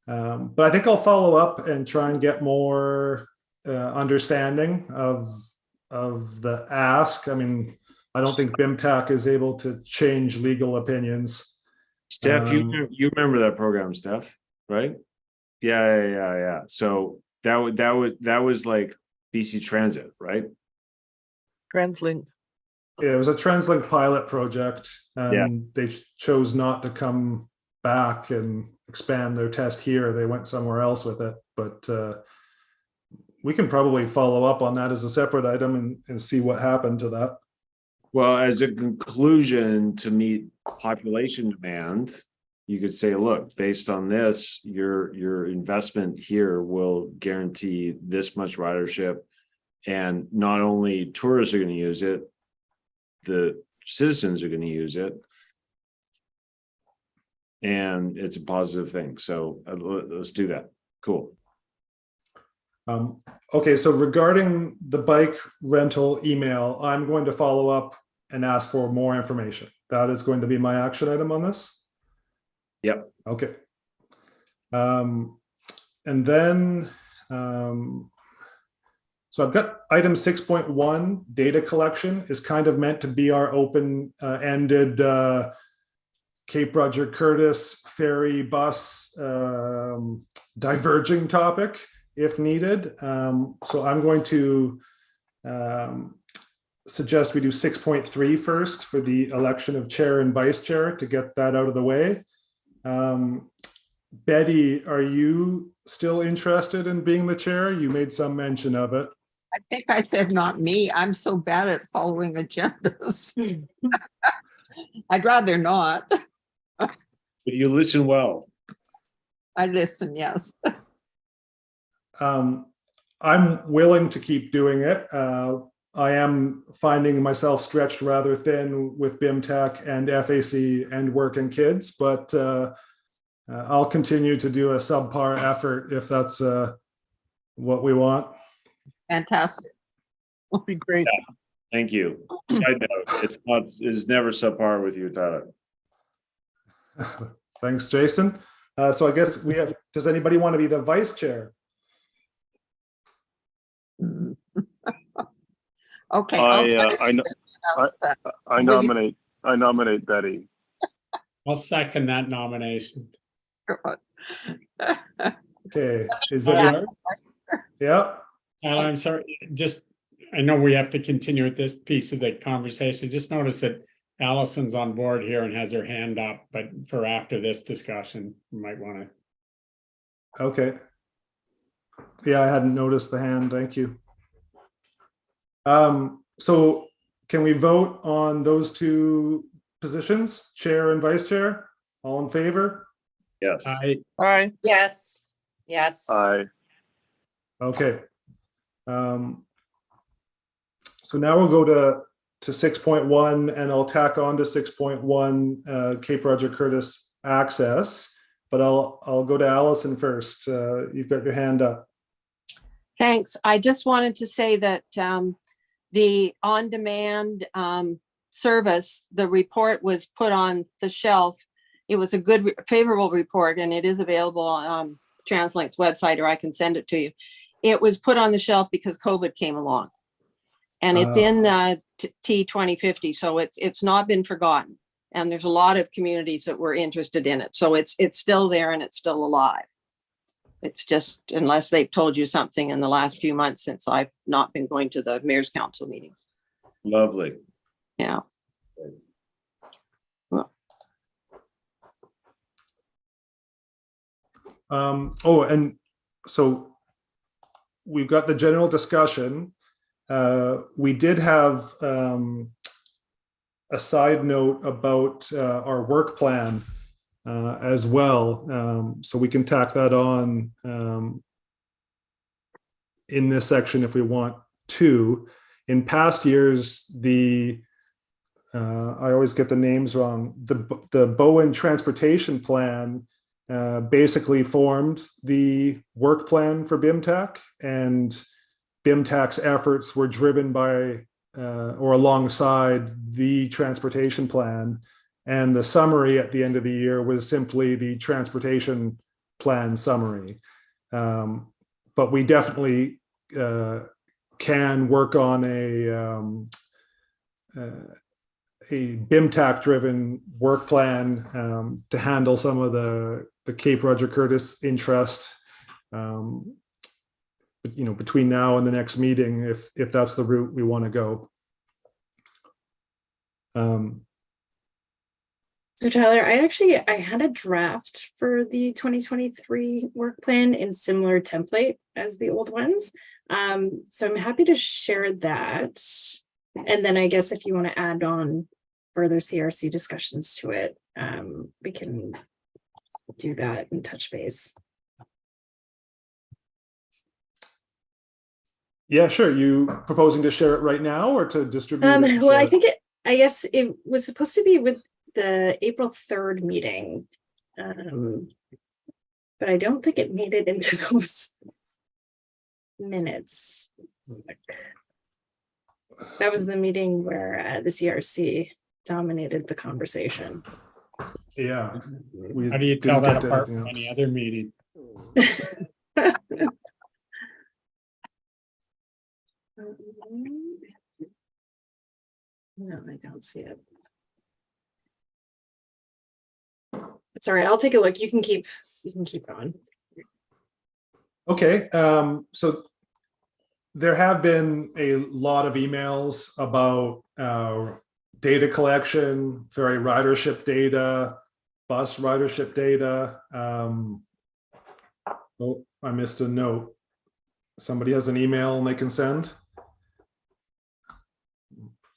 But I think I'll follow up and try and get more understanding of the ask. I mean, I don't think BIMTAC is able to change legal opinions. Steph, you remember that program, Steph, right? Yeah. So that was like BC Transit, right? TransLink. Yeah, it was a TransLink pilot project, and they chose not to come back and expand their test here. They went somewhere else with it, but we can probably follow up on that as a separate item and see what happened to that. Well, as a conclusion to meet population demand, you could say, look, based on this, your investment here will guarantee this much ridership. And not only tourists are going to use it, the citizens are going to use it. And it's a positive thing. So let's do that. Cool. Okay, so regarding the bike rental email, I'm going to follow up and ask for more information. That is going to be my action item on this. Yep. Okay. And then, so I've got item 6.1, data collection is kind of meant to be our open-ended Cape Roger Curtis ferry bus diverging topic if needed. So I'm going to suggest we do 6.3 first for the election of chair and vice chair to get that out of the way. Betty, are you still interested in being the chair? You made some mention of it. I think I said not me. I'm so bad at following agendas. I'd rather not. But you listen well. I listen, yes. I'm willing to keep doing it. I am finding myself stretched rather thin with BIMTAC and FAC and work and kids, but I'll continue to do a subpar effort if that's what we want. Fantastic. Would be great. Yeah, thank you. Side note, it's never subpar with you, Tyler. Thanks, Jason. So I guess we have, does anybody want to be the vice chair? Okay. I nominate Betty. I'll second that nomination. Okay, is Tyler, it? Yeah. Tyler, I'm sorry, I know we have to continue with this piece of the conversation. Just notice that Allison's on board here and has her hand up, but for after this discussion, you might want to. Okay. Yeah, I hadn't noticed the hand. Thank you. So can we vote on those two positions, chair and vice chair? All in favor? Yes. Aye. Yes. Yes. Aye. Okay. So now we'll go to 6.1, and I'll tack on to 6.1 Cape Roger Curtis access, but I'll go to Allison first. You've got your hand up. Thanks. I just wanted to say that the on-demand service, the report was put on the shelf. It was a good, favorable report, and it is available on TransLink's website, or I can send it to you. It was put on the shelf because COVID came along. And it's in T 2050, so it's not been forgotten. And there's a lot of communities that were interested in it. So it's still there and it's still alive. It's just, unless they've told you something in the last few months since I've not been going to the Mayor's Council meetings. Lovely. Yeah. Well, Oh, and so we've got the general discussion. We did have a side note about our work plan as well. So we can tack that on in this section if we want to. In past years, I always get the names wrong. The Bowen Transportation Plan basically formed the work plan for BIMTAC, and BIMTAC's efforts were driven by or alongside the transportation plan. And the summary at the end of the year was simply the transportation plan summary. But we definitely can work on a BIMTAC driven work plan to handle some of the Cape Roger Curtis interest, between now and the next meeting, if that's the route we want to go. So Tyler, I had a draft for the 2023 work plan in similar template as the old ones. So I'm happy to share that. And then I guess if you want to add on further CRC discussions to it, we can do that and touch base. Yeah, sure. You proposing to share it right now or to distribute it? and Well, share it? I guess it was supposed to be with the April 3rd meeting. But I don't think it made it into those minutes. That was the meeting where the CRC dominated the conversation. Yeah. How do you tell didn't that get to apart anything from any else. other meeting? No, I don't see it. It's all right. I'll take a look. You can keep going. Okay. So there have been a lot of emails about data collection, ferry ridership data, bus ridership data. Oh, I missed a note. Somebody has an email and they can send.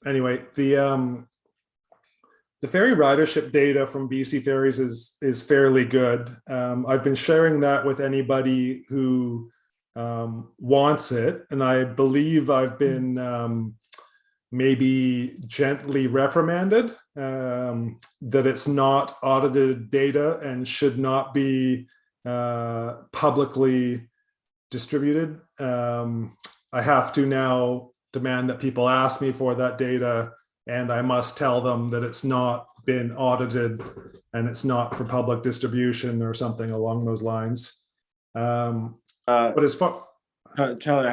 Anyway, the ferry ridership data from BC Ferries is fairly good. I've been sharing that with anybody who wants it, and I believe I've been maybe gently reprimanded that it's not audited data and should not be publicly distributed. I have to now demand that people ask me for that data, and I must tell them that it's not been audited and it's not for public distribution or something along those lines. But as far, Tyler,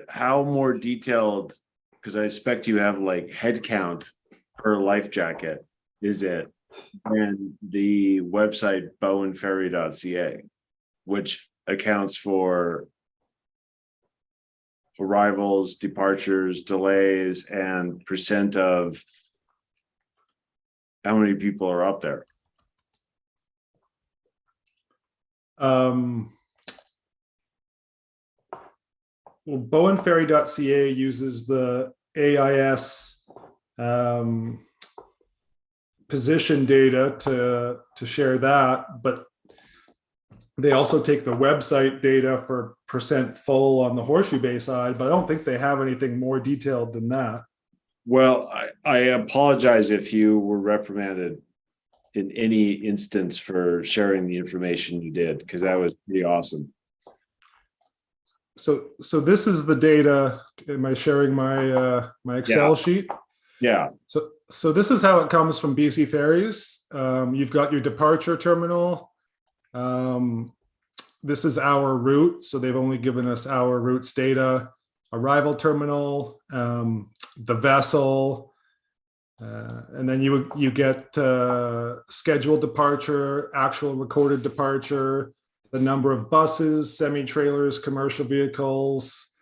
how more detailed? Because I expect you have like head count per life jacket. Is it and the website bowenferry.ca, which accounts for arrivals, departures, delays, and percent of how many people are up there? well, bowenferry.ca uses the AIS position data to share that, but They also take the website data for percent full on the Horseshoe Bay side, but I don't think they have anything more detailed than that. Well, I apologize if you were reprimanded in any instance for sharing the information you did, because that was pretty awesome. So this is the data. Am I sharing my my Excel Yeah. sheet? Yeah, So this is how it comes from BC Ferries. You've got your departure terminal. This is our route, so they've only given us our routes data. Arrival terminal, the vessel, and then you get scheduled departure, actual recorded departure, the number of buses, semi-trailers, commercial vehicles,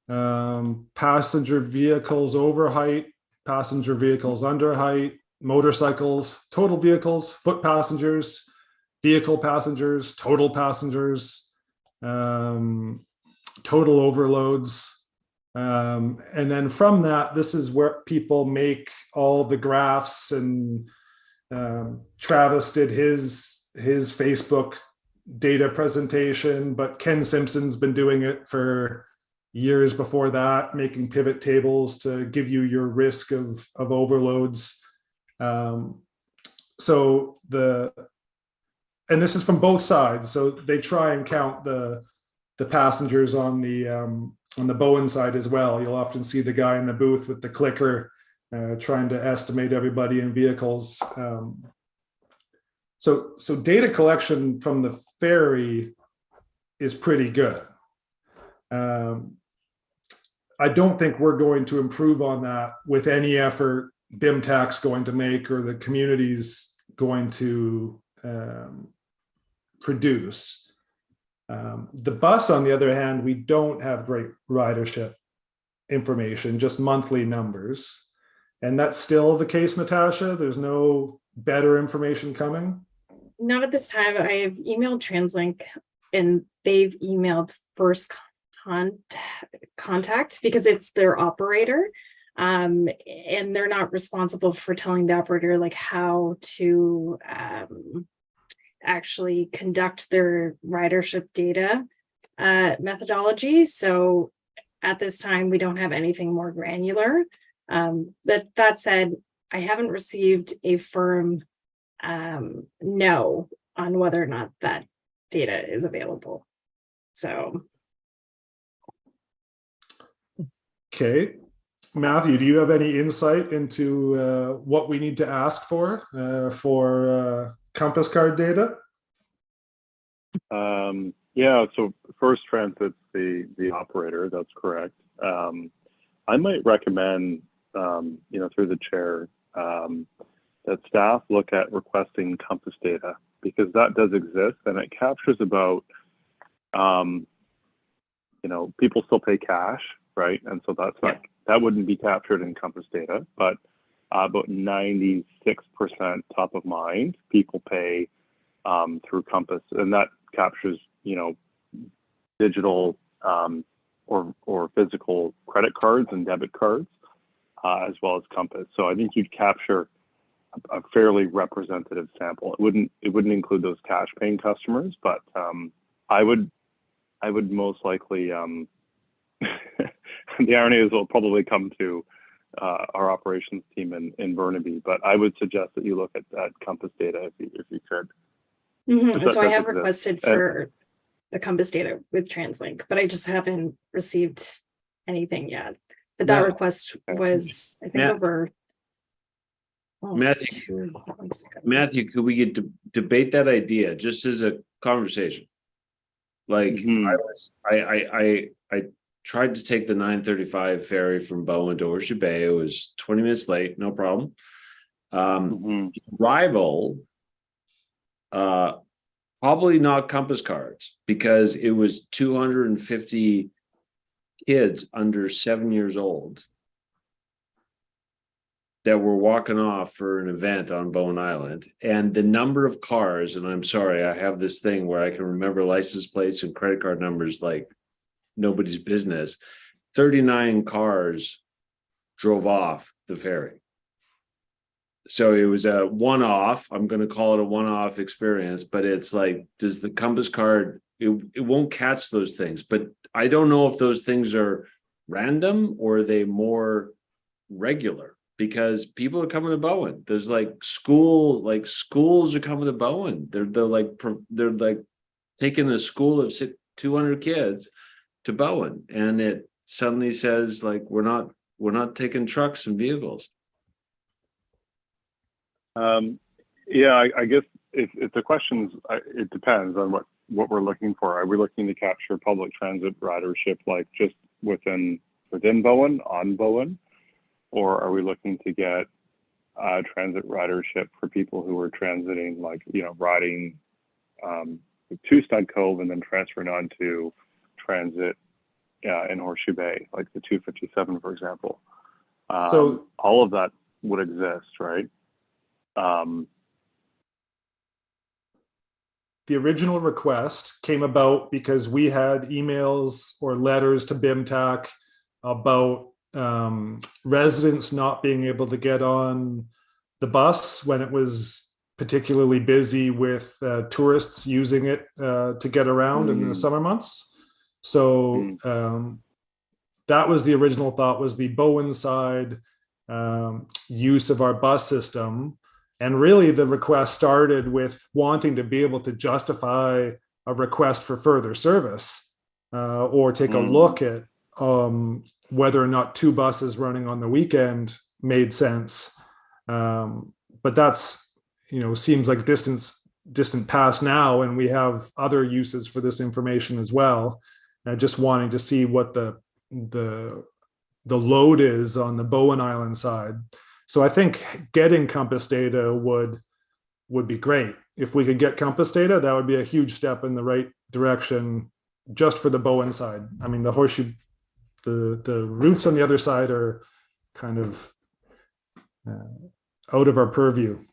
passenger vehicles over height, passenger vehicles under height, motorcycles, total vehicles, foot passengers, vehicle passengers, total passengers, total overloads. And then from that, this is where people make all the graphs, and Travis did his Facebook data presentation, but Ken Simpson's been doing it for years before that, making pivot tables to give you your risk of overloads. And this is from both sides. So they try and count the passengers on the Bowen side as well. You'll often see the guy in the booth with the clicker trying to estimate everybody in vehicles. So data collection from the ferry is pretty good. I don't think we're going to improve on that with any effort BIMTAC's going to make or the community's going to produce. The bus, on the other hand, we don't have great ridership information, just monthly numbers. And that's still the case, Natasha? There's no better information coming? Not at this time. I've emailed TransLink and they've emailed First Contact because it's their operator. And they're not responsible for telling the operator like how to actually conduct their ridership data methodology. So at this time, we don't have anything more granular. That said, I haven't received a firm no on whether or not that data is available. So. Okay. Matthew, do you have any insight into what we need to ask for Compass card data? Yeah, so First Transit's the operator, that's correct. I might recommend, through the chair, that staff look at requesting Compass data, because that does exist and it captures about, people still pay cash, right? And so that's not, that wouldn't be captured in Compass data, but about 96% top of mind, people pay through Compass, and that captures, digital or physical credit cards and debit cards, as well as Compass. So I think you'd capture a fairly representative sample. It wouldn't include those cash paying customers, but I would most likely the irony is it'll probably come to our operations team in Burnaby, but I would suggest that you look at Compass data if you could. Mm-hmm. So I have requested for the Compass data with TransLink, but I just haven't received anything yet. But that request was, I think, over almost 2 months ago. Matthew, could we get to debate that idea just as a conversation? Like I tried to take the 9:35 ferry from Bowen to Horseshoe Bay. It was 20 minutes late, no problem. Arrival, probably not Compass cards, because it was 250 kids under 7 years old that were walking off for an event on Bowen Island. And the number of cars, and I'm sorry, I have this thing where I can remember license plates and credit card numbers like nobody's business. 39 cars drove off the ferry. so it was a one-off. I'm going to call it a one-off experience, but it's like, does the Compass card, it won't catch those things, but I don't know if those things are random or are they more regular, because people are coming to Bowen. There's schools are coming to Bowen. They're like taking a school of 200 kids to Bowen, and it suddenly says like, we're not taking trucks and vehicles. Yeah, I guess if the questions, it depends on what we're looking for. Are we looking to capture public transit ridership like just within Bowen, on Bowen? Or are we looking to get transit ridership for people who are transiting, like, riding to Stud Cove and then transferring on to transit in Horseshoe Bay, like the 257, for example? So all of that would exist, right? the original request came about because we had emails or letters to BIMTAC about residents not being able to get on the bus when it was particularly busy with tourists using it to get around in the summer months. So that was the original thought, was the Bowen side use of our bus system. And really the request started with wanting to be able to justify a request for further service or take a look at whether or not 2 buses running on the weekend made sense. But that's, seems like distant past now, and we have other uses for this information as well. Just wanting to see what the load is on the Bowen Island side. So I think getting Compass data would be great. If we could get Compass data, that would be a huge step in the right direction just for the Bowen side. I mean, the Horseshoe, the routes on the other side are kind of out of our purview.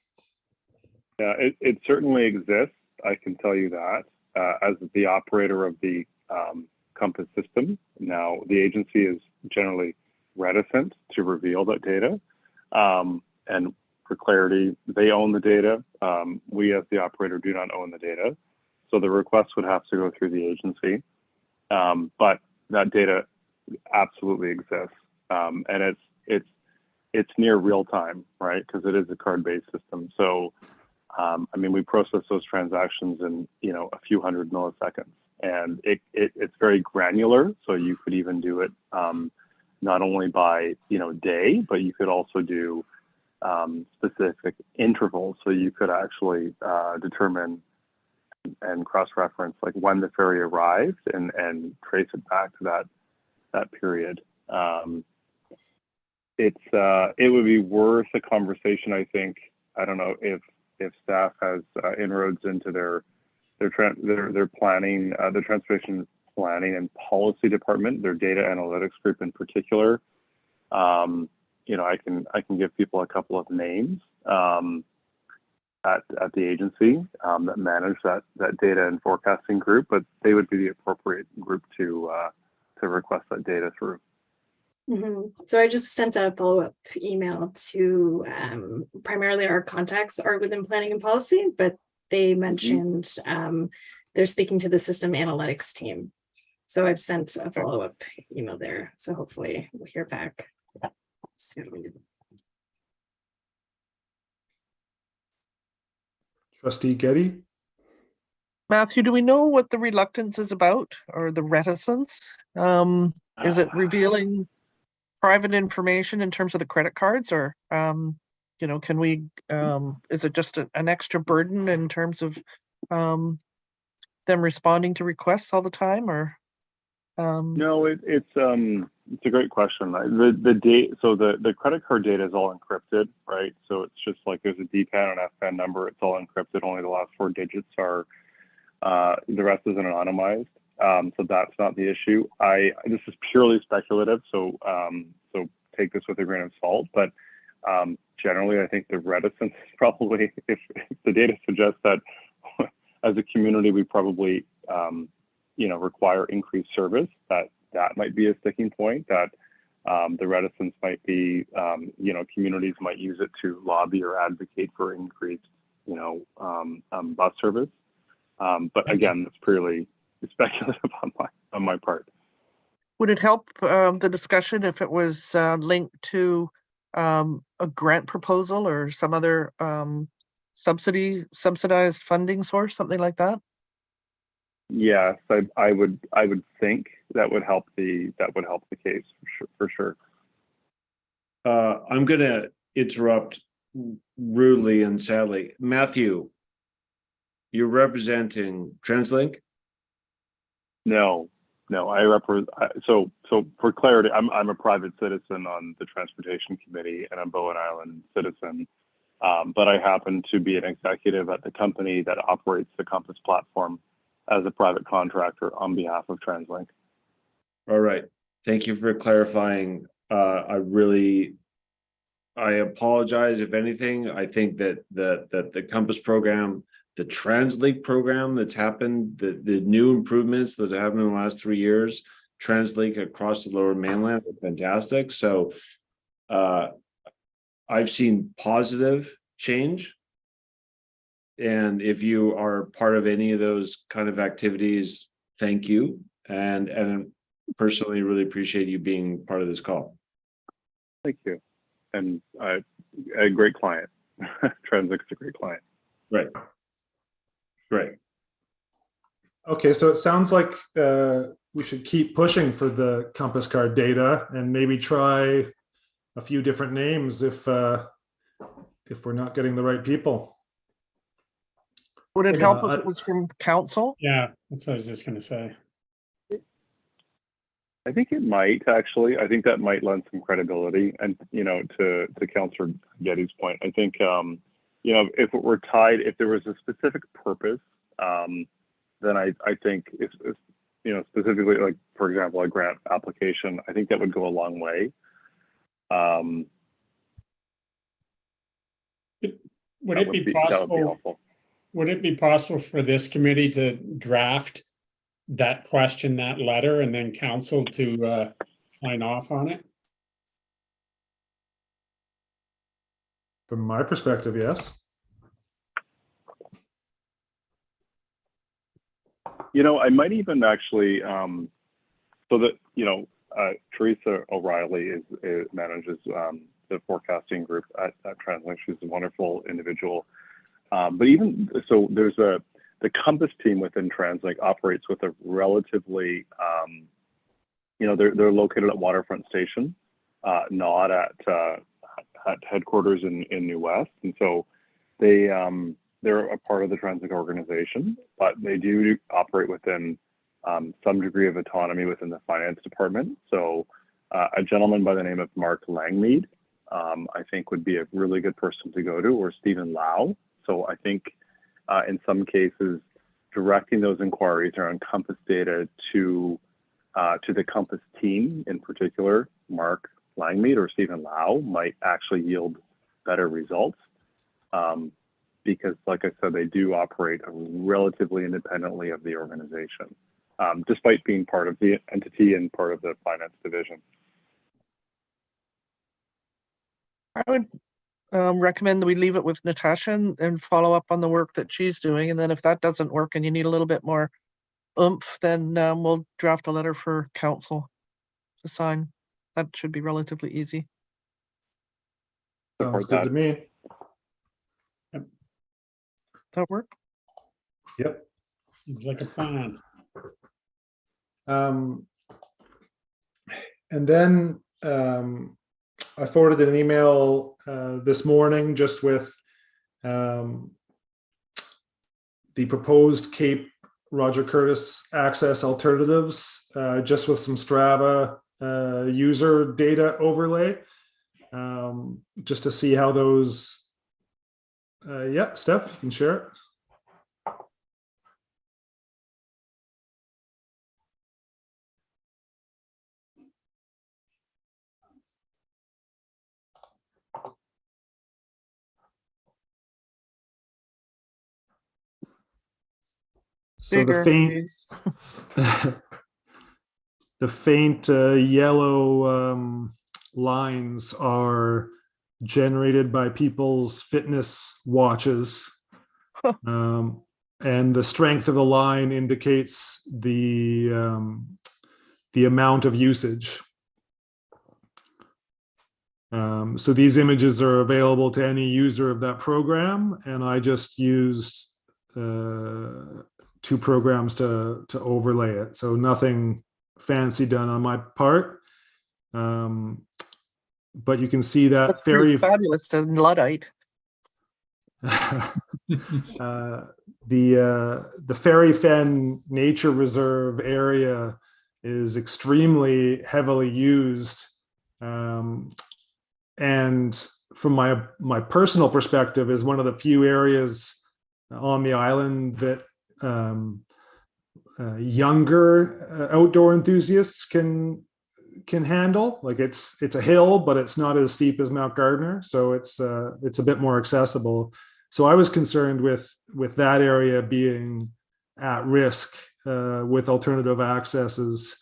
Yeah, it certainly exists. I can tell you that as the operator of the Compass system. Now, the agency is generally reticent to reveal that data. And for clarity, they own the data. We as the operator do not own the data. So the request would have to go through the agency. But that data absolutely exists. And it's near real time, right? Because it is a card-based system. So, we process those transactions in, a few hundred milliseconds. And it's very granular. So you could even do it not only by, day, but you could also do specific intervals. So you could actually determine and cross-reference like when the ferry arrived and trace it back to that period. It would be worth a conversation, I think. I don't know if staff has inroads into their planning, the transportation planning and policy department, their data analytics group in particular. I can give people a couple of names at the agency that manage that data and forecasting group, but they would be the appropriate group to request that data through. So I just sent a follow-up email to primarily our contacts are within planning and policy, but they mentioned they're speaking to the system analytics team. So I've sent a follow-up email there. So hopefully we'll hear back soon. Trustee Getty? Matthew, do we know what the reluctance is about, or the reticence? Is it revealing private information in terms of the credit cards, or can we is it just an extra burden in terms of them responding to requests all the time, or No, it's a great question. The credit card data is all encrypted, right? So it's just like there's a DPAN and FPAN number. It's all encrypted. Only the last 4 digits are. The rest isn't anonymized. So that's not the issue. This is purely speculative, so take this with a grain of salt. But generally, I think the reticence is probably, if the data suggests that as a community we probably require increased service, that might be a sticking point. That The reticence might be, communities might use it to lobby or advocate for increased, bus service. But again, it's purely speculative on my part. Would it help the discussion if it was linked to a grant proposal or some other subsidized funding source, something like that? Yes, I would think that would help the case for sure. I'm gonna interrupt rudely and sadly. Matthew, you're representing TransLink? No, I represent. So for clarity, I'm a private citizen on the transportation committee, and I'm Bowen Island citizen. But I happen to be an executive at the company that operates the Compass platform as a private contractor on behalf of TransLink. All right. Thank you for clarifying. I apologize if anything. I think that the Compass program, the TransLink program that's happened, the new improvements that have happened in the last 3 years, TransLink across the Lower Mainland are fantastic. So I've seen positive change. And if you are part of any of those kind of activities, thank you. And personally really appreciate you being part of this call. Thank you. And a great client. TransLink's a great client. Right. Great. Okay, so it sounds like we should keep pushing for the Compass card data and maybe try a few different names if we're not getting the right people. Would it help if I- it was from council? Yeah, that's what I was just gonna say. I think it might actually. I think that might lend some credibility, and to Councillor Getty's point, I think if it were tied, if there was a specific purpose, then I think if specifically, like for example, a grant application, I think that would go a long way. Would it be possible? Would it be possible for this committee to draft that question, that letter, and then council to sign off on it? From my perspective, yes. I might even actually, so that Teresa O'Reilly manages the forecasting group at TransLink. She's a wonderful individual. But even so, there's the Compass team within TransLink operates with a relatively, they're located at Waterfront Station, not at headquarters in New West, and so they're a part of the TransLink organization, but they do operate within some degree of autonomy within the finance department. So a gentleman by the name of Mark Langmead, I think would be a really good person to go to, or Stephen Lau. So I think in some cases, directing those inquiries around Compass data to the Compass team, in particular, Mark Langmead or Stephen Lau, might actually yield better results. Because like I said, they do operate relatively independently of the organization, despite being part of the entity and part of the finance division. I would recommend that we leave it with Natasha and follow up on the work that she's doing. And then if that doesn't work and you need a little bit more oomph, then we'll draft a letter for council to sign. That should be relatively easy. Sounds good to me. Does that work? Yep. Seems like a plan. And then I forwarded an email this morning just with the proposed Cape Roger Curtis access alternatives, just with some Strava user data overlay, just to see how those, yeah, Steph, you can share it. So Bigger, the faint yellow lines are generated by people's fitness watches. And the strength of the line indicates the amount of usage. So these images are available to any user of that program, and I just used 2 programs to overlay it. So nothing fancy done on my part. But you can see that That's pretty fabulous and Luddite. The Fairy Fen Nature Reserve area is extremely heavily used. And from my personal perspective, is one of the few areas on the island that younger outdoor enthusiasts can handle. Like it's a hill, but it's not as steep as Mount Gardner, so it's a bit more accessible. So I was concerned with that area being at risk with alternative accesses,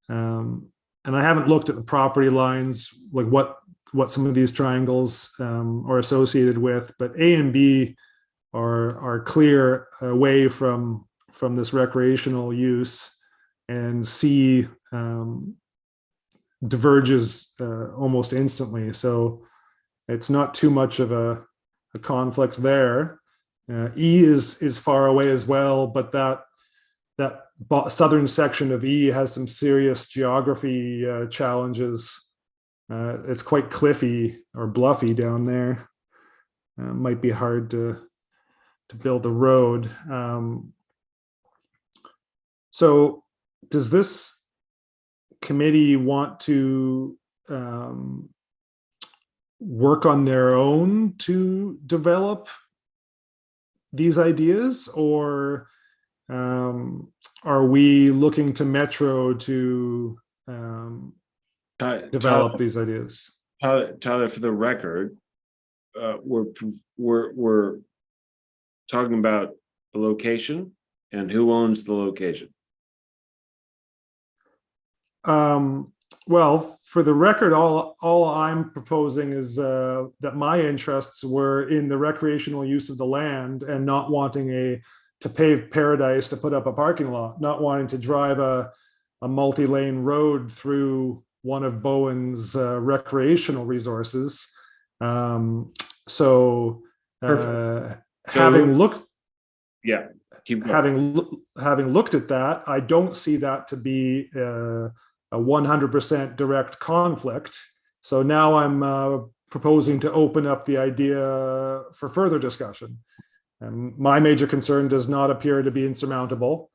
and I haven't looked at the property lines, like what some of these triangles are associated with, but A and B are clear away from this recreational use, and C diverges almost instantly. So it's not too much of a conflict there. E is far away as well, but that southern section of E has some serious geography challenges. It's quite cliffy or bluffy down there. Might be hard to build a road. So does this committee want to work on their own to develop these ideas, or are we looking to Metro to develop these ideas? Tyler, for the record, we're talking about the location and who owns the location. Well, for the record, all I'm proposing is that my interests were in the recreational use of the land and not wanting to pave paradise to put up a parking lot, not wanting to drive a multi-lane road through one of Bowen's recreational resources. So having looked, yeah, having looked at that, I don't see that to be a 100% direct conflict. So now I'm proposing to open up the idea for further discussion. And my major concern does not appear to be insurmountable,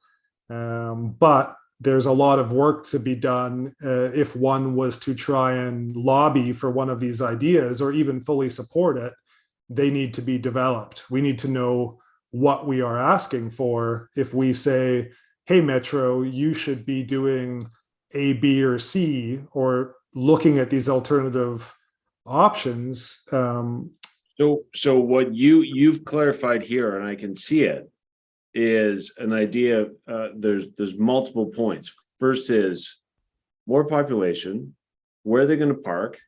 but there's a lot of work to be done if one was to try and lobby for one of these ideas or even fully support it. They need to be developed. We need to know what we are asking for. If we say, hey, Metro, you should be doing A, B, or C, or looking at these alternative options. So what you've clarified here, and I can see it, is an idea. There's multiple points. First is more population. Where are they going to park?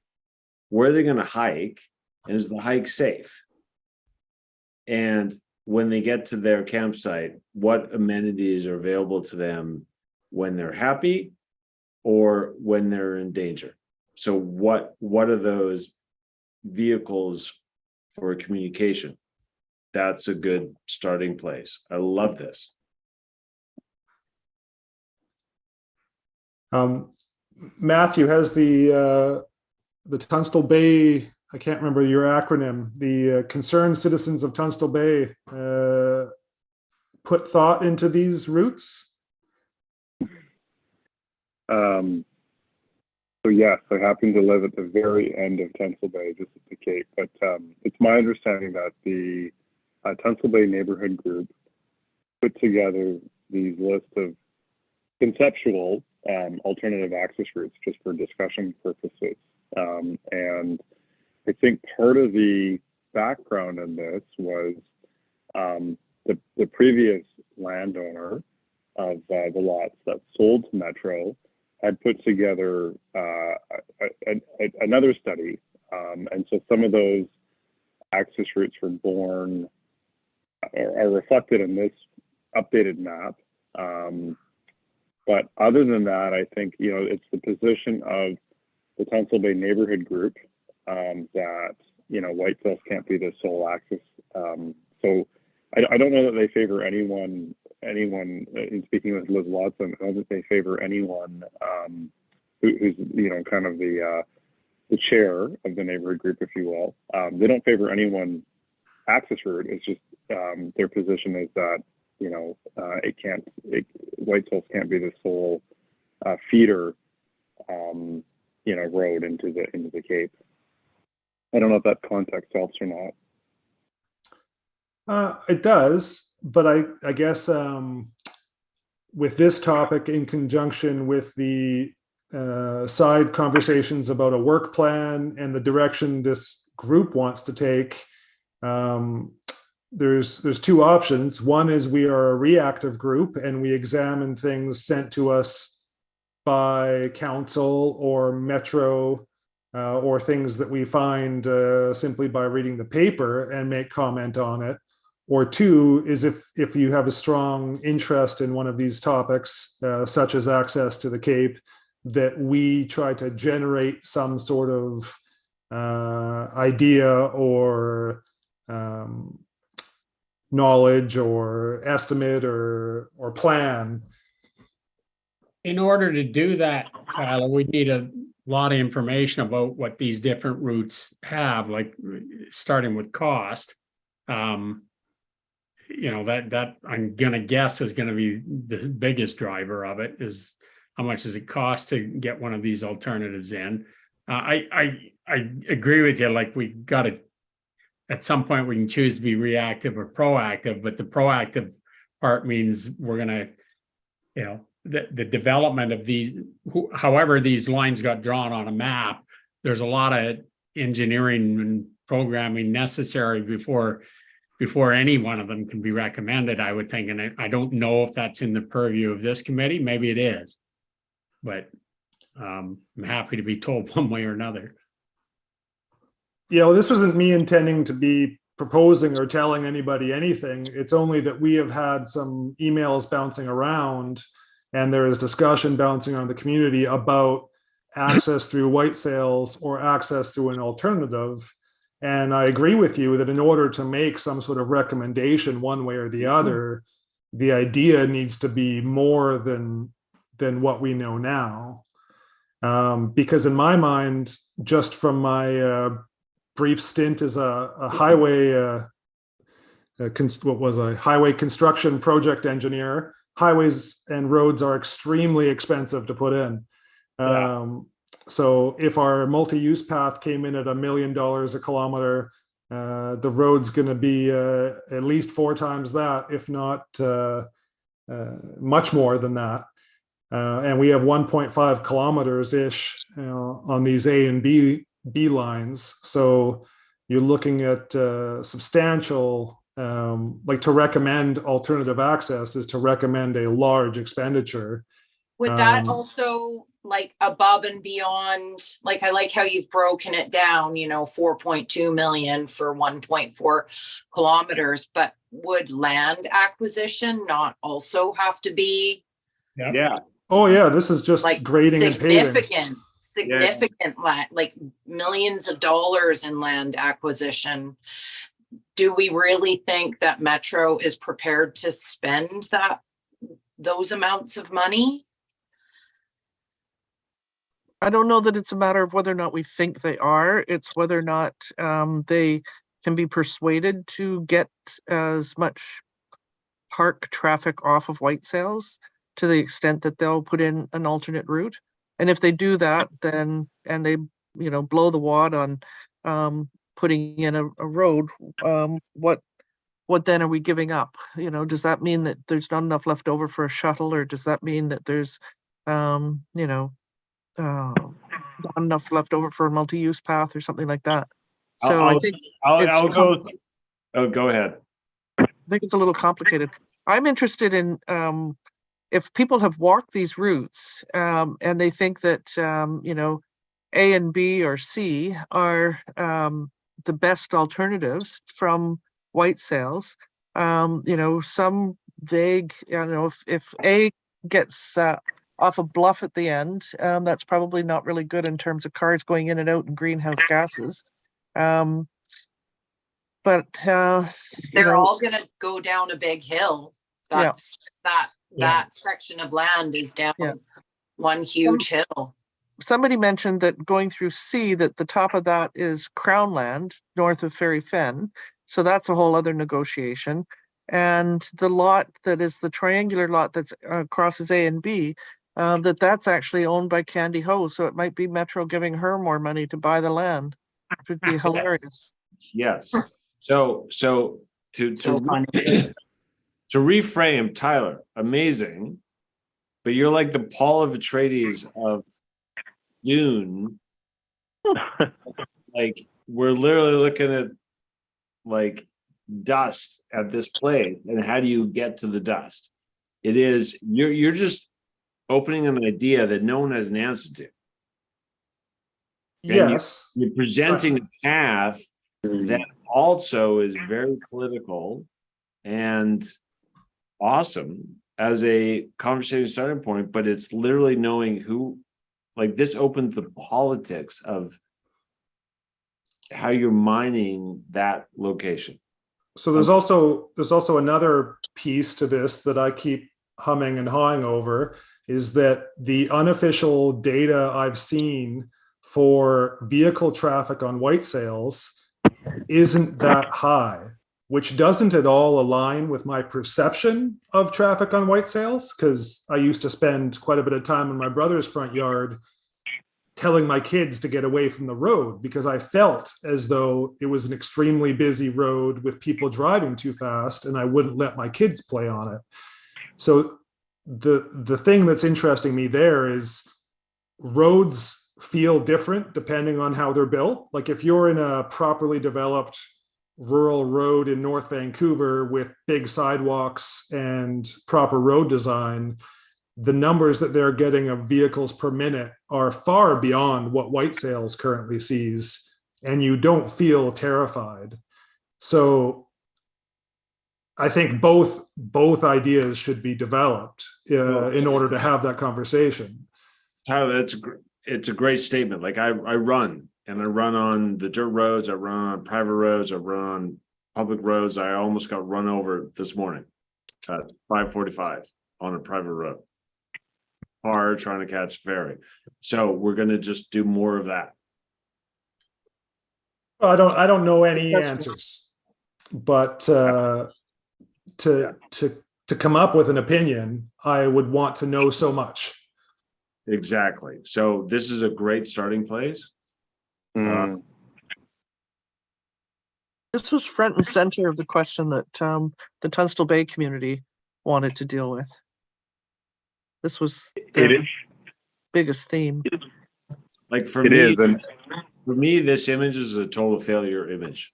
Where are they going to hike? And is the hike safe? And when they get to their campsite, what amenities are available to them when they're happy or when they're in danger? So what are those vehicles for communication? That's a good starting place. I love this. Matthew, has the Tunstall Bay, I can't remember your acronym, the Concerned Citizens of Tunstall Bay put thought into these routes? So yes, I happen to live at the very end of Tunstall Bay, just at the Cape, but it's my understanding that the Tunstall Bay Neighborhood Group put together these lists of conceptual alternative access routes just for discussion purposes. And I think part of the background in this was the previous landowner of the lots that sold to Metro had put together another study. And so some of those access routes were born, are reflected in this updated map. But other than that, I think, you know, it's the position of the Council Bay Neighborhood Group that, you know, Whitetails can't be the sole access. So I don't know that they favor anyone, in speaking with Liz Watson, I don't think they favor anyone who's, you know, kind of the chair of the neighborhood group, if you will. They don't favor anyone access route. It's just their position is that, you know, Whitetails can't be the sole feeder, you know, road into the Cape. I don't know if that context helps or not. It does, but I guess with this topic in conjunction with the side conversations about a work plan and the direction this group wants to take, there's two options. One is we are a reactive group and we examine things sent to us by council or Metro, or things that we find simply by reading the paper and make comment on it. Or two is if you have a strong interest in one of these topics, such as access to the Cape, that we try to generate some sort of idea or knowledge or estimate or plan. In order to do that, Tyler, we need a lot of information about what these different routes have, like starting with cost. You know, that I'm gonna guess is gonna be the biggest driver of it, is how much does it cost to get one of these alternatives in. I agree with you, like we gotta, at some point we can choose to be reactive or proactive, but the proactive part means we're gonna, you know, the development of these, however these lines got drawn on a map, there's a lot of engineering and programming necessary before any one of them can be recommended, I would think. And I don't know if that's in the purview of this committee. Maybe it is, but I'm happy to be told one way or another. Yeah, well, this isn't me intending to be proposing or telling anybody anything. It's only that we have had some emails bouncing around and there is discussion bouncing around the community about access through white sales or access through an alternative. And I agree with you that in order to make some sort of recommendation one way or the other, the idea needs to be more than what we know now. Because in my mind, just from my brief stint as a highway, highway construction project engineer, highways and roads are extremely expensive to put in. So if our multi-use path came in at $1 million a kilometer, the road's going to be at least 4 times that, if not much more than that. And we have 1.5 kilometers ish on these A and B lines. So you're looking at substantial, like to recommend alternative access is to recommend a large expenditure. Would that also, like, above and beyond, like, I like how you've broken it down, you know, 4.2 million for 1.4 kilometers, but would land acquisition not also have to be? Yeah. Oh yeah, this is just like grading and paving. Significant land, like millions of dollars in land acquisition. Do we really think that Metro is prepared to spend those amounts of money? I don't know that it's a matter of whether or not we think they are. It's whether or not they can be persuaded to get as much park traffic off of white sales to the extent that they'll put in an alternate route. And if they do that, then, and they, you know, blow the wad on putting in a road, what then are we giving up? You know, does that mean that there's not enough left over for a shuttle, or does that mean that there's, you know, not enough left over for a multi-use path or something like that? So I think I'll go. Oh, go ahead. I think it's a little complicated. I'm interested in if people have walked these routes, and they think that, A and B or C are, the best alternatives from white sails, some vague, if A gets, off a bluff at the end, that's probably not really good in terms of cars going in and out and greenhouse gases. But They're all gonna go down a big hill. Yeah. That's that section of land is down Yeah. one huge hill. somebody mentioned that going through C, that the top of that is Crown Land north of Ferry Fen. So that's a whole other negotiation. And the lot that is the triangular lot that's crosses A and B, that's actually owned by Candy Ho. So it might be Metro giving her more money to buy the land, which would be hilarious. Yes. So to reframe, Tyler, amazing, but you're like the Paul of Atreides of Dune. Like we're literally looking at like dust at this place, and how do you get to the dust? It is you're just opening an idea that no one has an answer to. And Yes. you're presenting a path that also is very political and awesome as a conversation starting point, but it's literally knowing who, like this opens the politics of how you're mining that location. So there's also another piece to this that I keep humming and hawing over, is that the unofficial data I've seen for vehicle traffic on white sails isn't that high, which doesn't at all align with my perception of traffic on white sails, because I used to spend quite a bit of time in my brother's front yard telling my kids to get away from the road because I felt as though it was an extremely busy road with people driving too fast, and I wouldn't let my kids play on it. So the thing that's interesting me there is roads feel different depending on how they're built. Like if you're in a properly developed rural road in North Vancouver with big sidewalks and proper road design, the numbers that they're getting of vehicles per minute are far beyond what white sails currently sees, and you don't feel terrified. So I think both ideas should be developed in order to have that conversation. Tyler, it's a great statement. Like I run on the dirt roads, I run on private roads, I run on public roads. I almost got run over this morning at 5:45 on a private road. Car trying to catch a ferry. So we're going to just do more of that. I don't know any answers, but to come up with an opinion, I would want to know so much. Exactly. So this is a great starting place. This was front and center of the question that the Tunstall Bay community wanted to deal with. This was the biggest theme. Like for me, this image is a total failure image.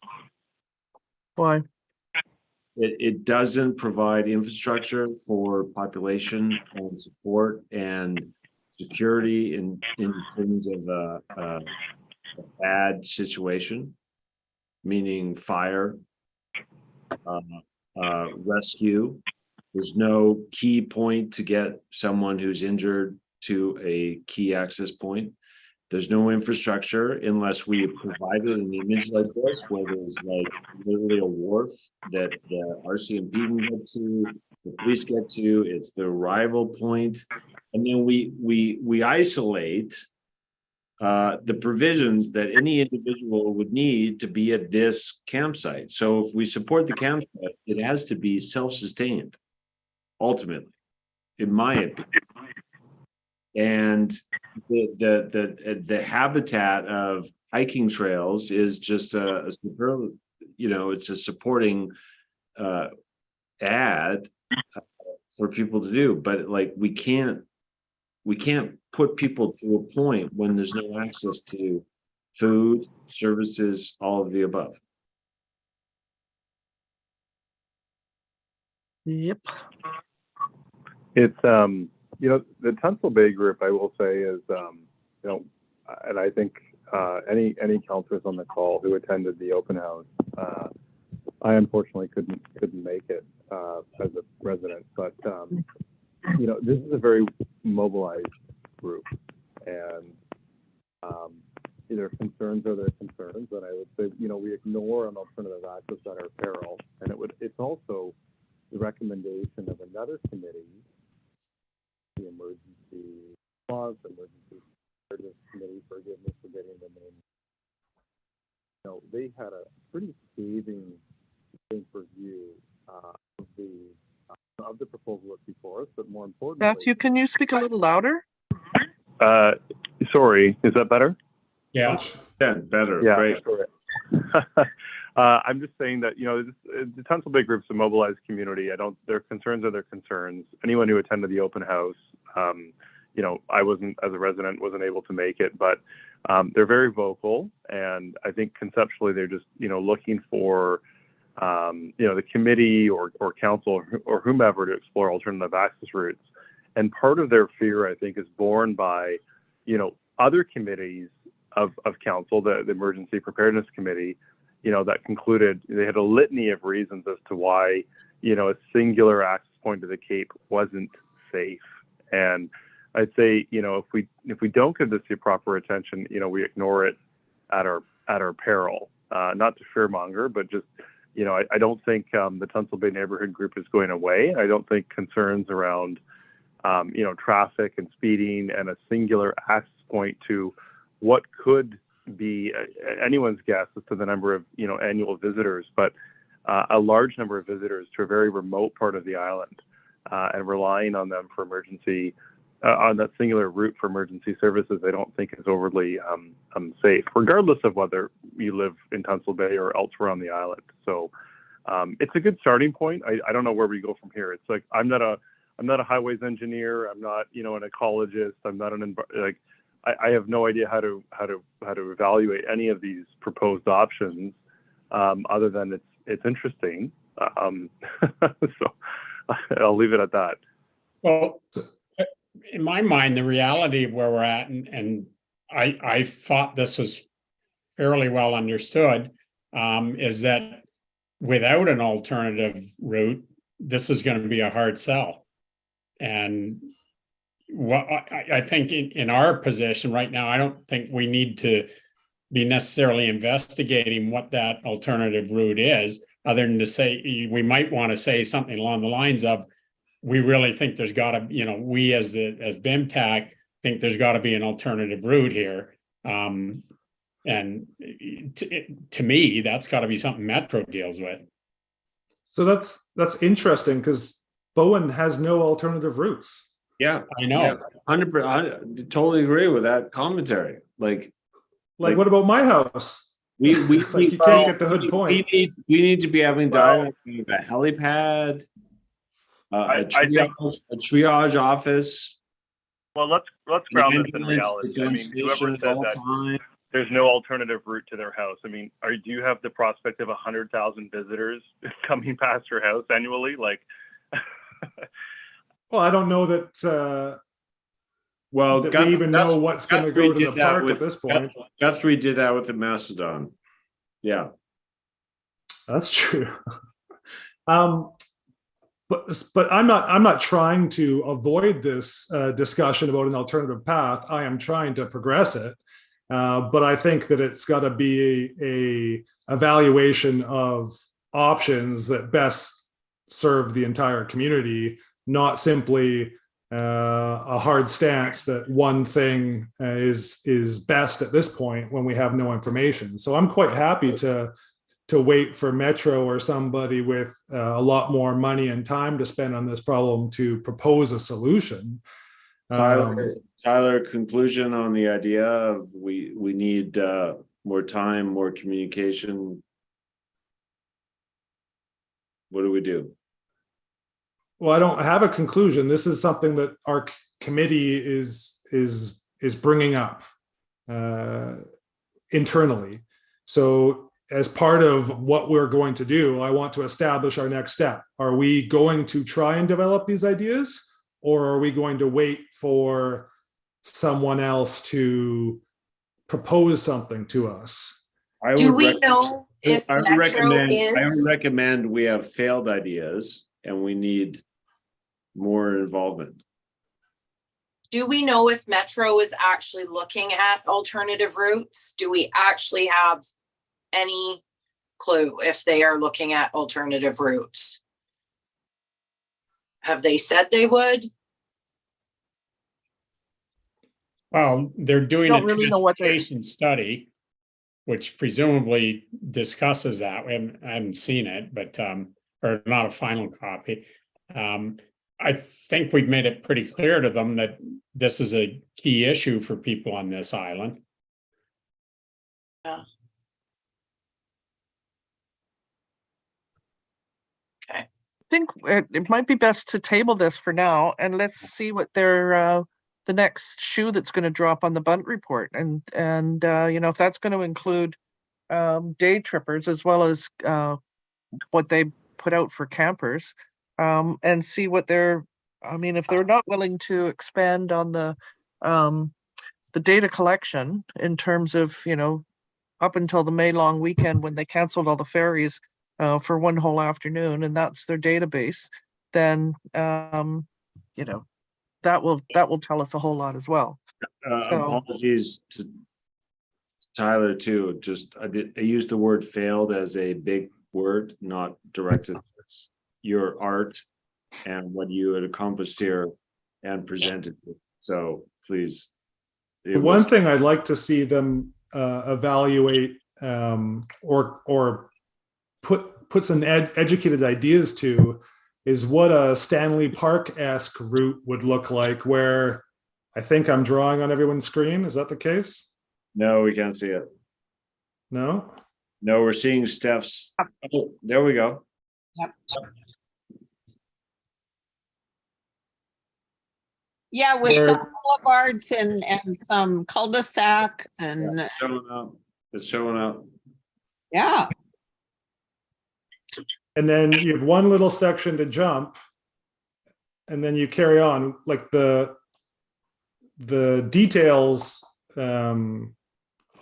Why? It doesn't provide infrastructure for population and support and security in terms of a bad situation, meaning fire, rescue. There's no key point to get someone who's injured to a key access point. There's no infrastructure unless we provided an image like this, where there's like literally a wharf that the RCMP can get to, the police get to. It's the arrival point, and then we isolate the provisions that any individual would need to be at this campsite. So if we support the campsite, it has to be self-sustained, ultimately, in my opinion. And the habitat of hiking trails is just a superb, it's a supporting ad for people to do. But like we can't put people to a point when there's no access to food, services, all of the above. Yep. It's the Tunstall Bay group, I will say, is and I think any counselors on the call who attended the open house, I unfortunately couldn't make it as a resident, but this is a very mobilized group, and their concerns are their concerns, and I would say we ignore an alternative access at our peril, and it's also the recommendation of another committee, the emergency clause, emergency preparedness committee, forgive me for getting the name. They had a pretty scathing review of the proposal that's before us, but more importantly, Matthew, can you speak a little louder? Sorry, is that better? Yeah. Yeah, better. Yeah, Great. sorry. I'm just saying that the Tunstall Bay Group's a mobilized community. Their concerns are their concerns. Anyone who attended the open house, I wasn't, as a resident, wasn't able to make it, but they're very vocal, and I think conceptually they're just looking for the committee or council or whomever to explore alternative access routes. And part of their fear, I think, is borne by other committees of council, the Emergency Preparedness Committee, that concluded they had a litany of reasons as to why a singular access point to the Cape wasn't safe. And I'd say if we don't give this the proper attention, we ignore it at our peril. Not to fearmonger, but just I don't think the Tunstall Bay Neighborhood Group is going away. I don't think concerns around traffic and speeding and a singular access point to what could be anyone's guess as to the number of annual visitors, but a large number of visitors to a very remote part of the island, and relying on them for emergency on that singular route for emergency services, I don't think is overly safe, regardless of whether you live in Tunstall Bay or elsewhere on the island. So it's a good starting point. I don't know where we go from here. It's like I'm not a highways engineer. I'm not an ecologist. I'm not I have no idea how to evaluate any of these proposed options, other than it's interesting. So I'll leave it at that. Well, in my mind, the reality of where we're at, and I thought this was fairly well understood, is that without an alternative route, this is going to be a hard sell. And what I think in our position right now, I don't think we need to be necessarily investigating what that alternative route is, other than to say we might want to say something along the lines of, we really think there's got to, we as BIMTAC think there's got to be an alternative route here. And to me, that's got to be something Metro deals with. So that's interesting, because Bowen has no alternative routes. Yeah, I know. 100%. I totally agree with that commentary. Like what about my house? We you can't get the hood point. We need to be having dialogue with a helipad, a triage office. Well, let's ground this in reality. I mean, whoever said that there's no alternative route to their house. I mean, do you have the prospect of 100,000 visitors coming past your house annually? Like, well, I don't know that. That we even know what's going to go to the park at this point. Guthrie did that with the Macedon. Yeah, that's true. But I'm not trying to avoid this discussion about an alternative path. I am trying to progress it. But I think that it's got to be a evaluation of options that best serve the entire community, not simply a hard stance that one thing is best at this point when we have no information. So I'm quite happy to wait for Metro or somebody with a lot more money and time to spend on this problem to propose a solution. Tyler, conclusion on the idea of we need more time, more communication. What do we do? Well, I don't have a conclusion. This is something that our committee is bringing up internally. So as part of what we're going to do, I want to establish our next step. Are we going to try and develop these ideas, or are we going to wait for someone else to propose something to us? I Do would we rec- know if I would Metro recommend, I is? would recommend we have failed ideas and we need more involvement. Do we know if Metro is actually looking at alternative routes? Do we actually have any clue if they are looking at alternative routes? Have they said they would? Well, they're doing a Don't really know what they're- transportation study, which presumably discusses that. I haven't seen it, but, or not a final copy. I think we've made it pretty clear to them that this is a key issue for people on this island. Yeah. Okay. I think it might be best to table this for now and let's see what their the next shoe that's going to drop on the Bunt report, and you know, if that's going to include day trippers as well as what they put out for campers, and see what they're, I mean, if they're not willing to expand on the data collection in terms of, you know, up until the May long weekend when they canceled all the ferries for one whole afternoon, and that's their database, then you know, that will tell us a whole lot as well. So- Apologies to Tyler too. Just I used the word failed as a big word, not directed at your art and what you had accomplished here and presented. So please. The one thing I'd like to see them evaluate or put some educated ideas to is what a Stanley Park-esque route would look like, where I think I'm drawing on everyone's screen. Is that the case? No, we can't see it. No? No, we're seeing Steph's. Oh, there we go. Yep. Yeah, with Where- some boulevards and some cul-de-sacs and, It's showing up. It's showing up. yeah. And then you have one little section to jump, and then you carry on. Like the details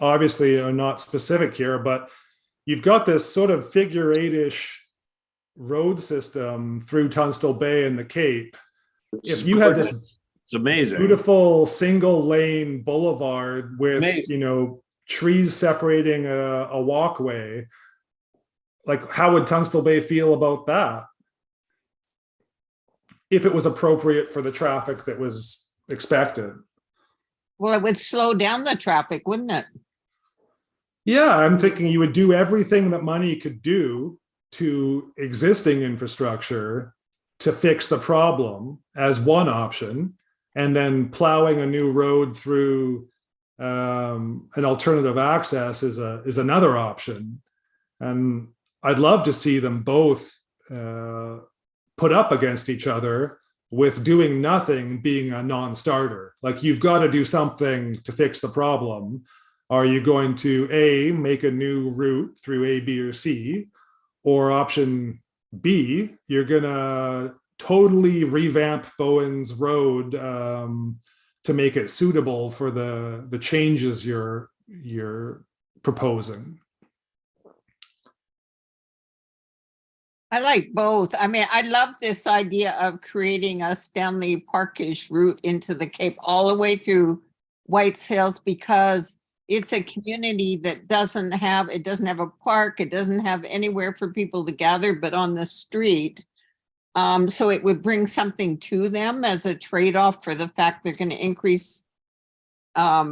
obviously are not specific here, but you've got this sort of figure eight-ish road system through Tunstall Bay and the Cape. If you had this It's amazing. beautiful single lane boulevard with, Amazing. you know, trees separating a walkway, like how would Tunstall Bay feel about that? If it was appropriate for the traffic that was expected. Well, it would slow down the traffic, wouldn't it? Yeah, I'm thinking you would do everything that money could do to existing infrastructure to fix the problem as one option, and then plowing a new road through an alternative access is another option. And I'd love to see them both put up against each other, with doing nothing being a non-starter. Like, you've got to do something to fix the problem. Are you going to A, make a new route through A, B, or C? Or option B, you're gonna totally revamp Bowen's Road to make it suitable for the changes you're proposing. I like both. I mean, I love this idea of creating a Stanley Parkish route into the Cape all the way through White's Hills, because it's a community that doesn't have a park. It doesn't have anywhere for people to gather but on the street. So it would bring something to them as a trade-off for the fact they're going to increase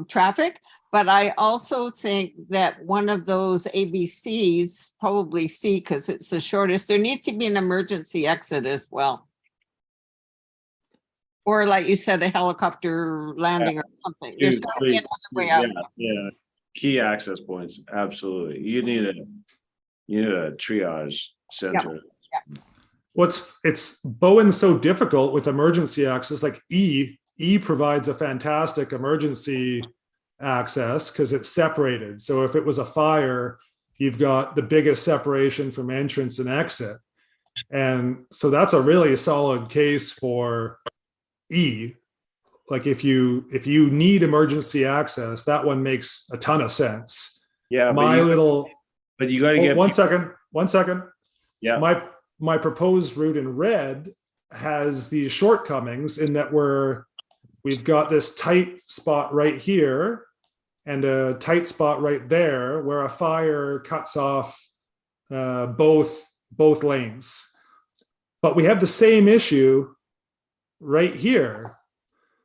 traffic. But I also think that one of those ABCs, probably C, because it's the shortest, there needs to be an emergency exit as well. Or like you said, a helicopter landing or something. There's got to be another way out. Yeah, key access points. Absolutely. You need a triage center. It's Bowen's so difficult with emergency access. Like E provides a fantastic emergency access because it's separated. So if it was a fire, you've got the biggest separation from entrance and exit. And so that's a really solid case for E. Like if you need emergency access, that one makes a ton of sense. Yeah, My little, but you gotta oh, get. one second. Yeah, My proposed route in red has these shortcomings in that we've got this tight spot right here and a tight spot right there where a fire cuts off both lanes. But we have the same issue right here.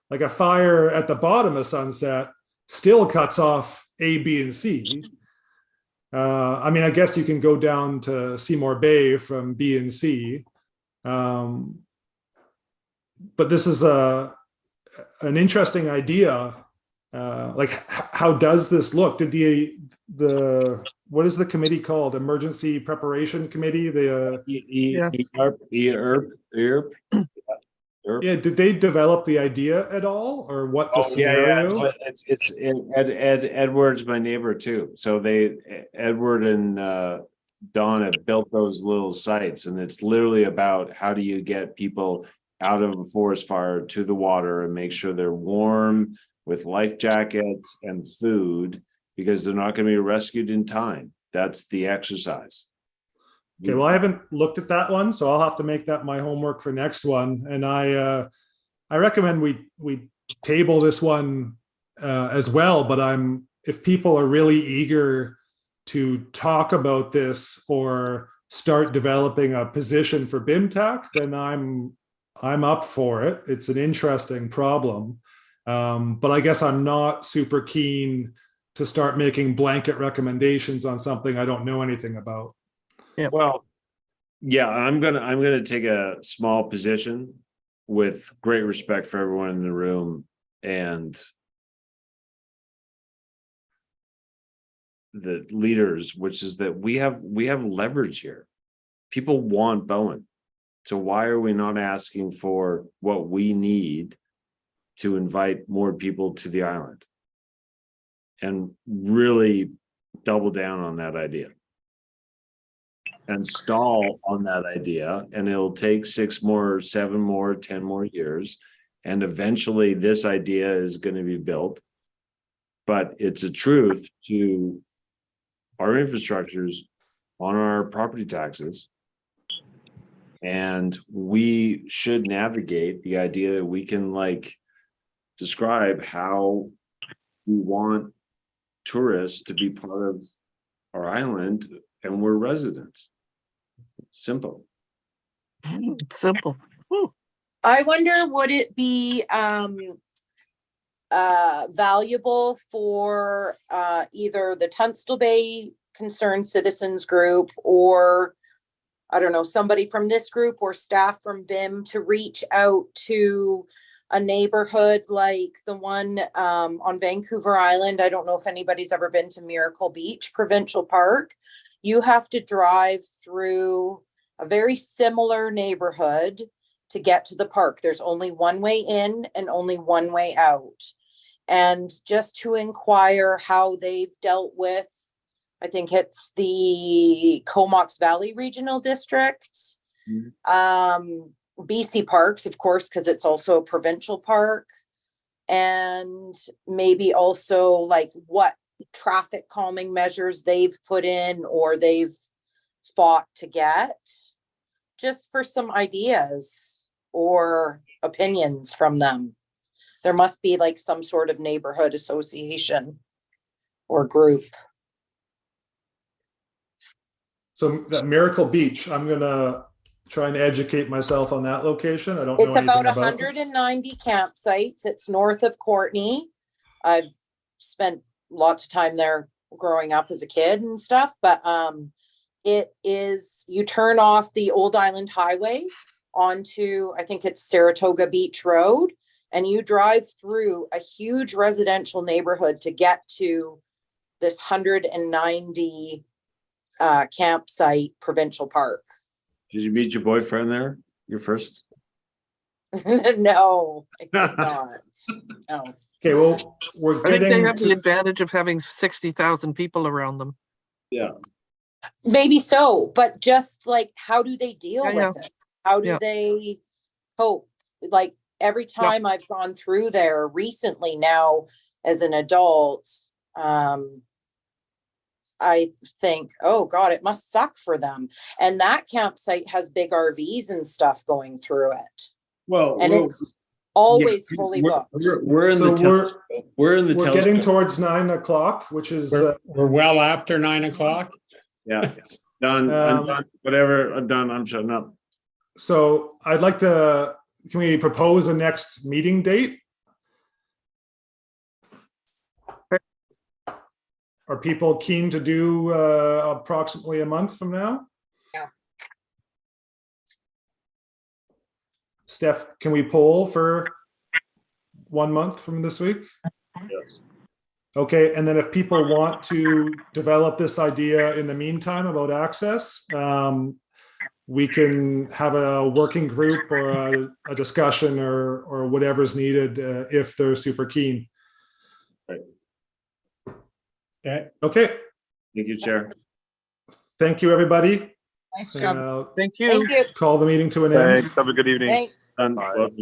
Like a fire at the bottom of Sunset still cuts off A, B, and C. I mean, I guess you can go down to Seymour Bay from B and C. But this is an interesting idea. Like, how does this look? Did the what is the committee called? Emergency Preparation Committee? Yes. Yeah, did they develop the idea at all, or what the Oh, yeah, scenario? it's Edward's my neighbor too. So Edward and Don have built those little sites, and it's literally about how do you get people out of a forest fire to the water and make sure they're warm with life jackets and food, because they're not going to be rescued in time. That's the exercise. Okay, well, I haven't looked at that one, so I'll have to make that my homework for next one. And I recommend we table this one as well. But if people are really eager to talk about this or start developing a position for BIMTAC, then I'm up for it. It's an interesting problem, but I guess I'm not super keen to start making blanket recommendations on something I don't know anything about. Well, yeah, I'm gonna take a small position with great respect for everyone in the room and the leaders, which is that we have leverage here. People want Bowen. So why are we not asking for what we need to invite more people to the island and really double down on that idea and stall on that idea? And it'll take 6 more, 7 more, 10 more years. And eventually this idea is going to be built. But it's a truth to our infrastructures on our property taxes. And we should navigate the idea that we can describe how we want tourists to be part of our island, and we're residents. Simple. Simple. Woo. I wonder, would it be valuable for either the Tunstall Bay Concerned Citizens Group, or I don't know, somebody from this group or staff from BIM to reach out to a neighborhood like the one on Vancouver Island? I don't know if anybody's ever been to Miracle Beach Provincial Park. You have to drive through a very similar neighborhood to get to the park. There's only one way in and only one way out. And just to inquire how they've dealt with, I think it's the Comox Valley Regional District, BC Parks, of course, because it's also a provincial park, and maybe also what traffic calming measures they've put in or they've fought to get, just for some ideas or opinions from them. There must be some sort of neighborhood association or group. So that Miracle Beach, I'm gonna try and educate myself on that location. I don't know It's anything about about it. 190 campsites. It's north of Courtney. I've spent lots of time there growing up as a kid and stuff, but it is, you turn off the Old Island Highway onto, I think it's Saratoga Beach Road, and you drive through a huge residential neighborhood to get to this 190 campsite provincial park. Did you meet your boyfriend there? Your first? No, I did not. No. Okay, well, we're I think they getting have the to, advantage of having 60,000 people around them. Yeah. Maybe so, but just how do they deal Yeah, with it? How do Yeah. they cope? every time I've gone through there recently now as an adult, I think, oh God, it must suck for them. And that campsite has big RVs and stuff going through it. Well, And we're- it's always yeah, fully we're- booked. We're in So the, we're in the. we're getting telescope. towards 9 o'clock, which is, We're well after 9 o'clock. Yeah, done, I'm done, whatever, I'm done, I'm shutting up. so I'd like to, can we propose a next meeting date? Are people keen to do approximately a month from now? Yeah. Steph, can we poll for 1 month from this week? Yes. Okay, and then if people want to develop this idea in the meantime about access, we can have a working group or a discussion or whatever's needed if they're super keen. Okay. Okay, Thank you, Chair. thank you, everybody. Nice job. Uh, Thank you. Thank you. Call the meeting to an end. Thanks. Have a good evening. Thanks. Done. Bye. Welcome.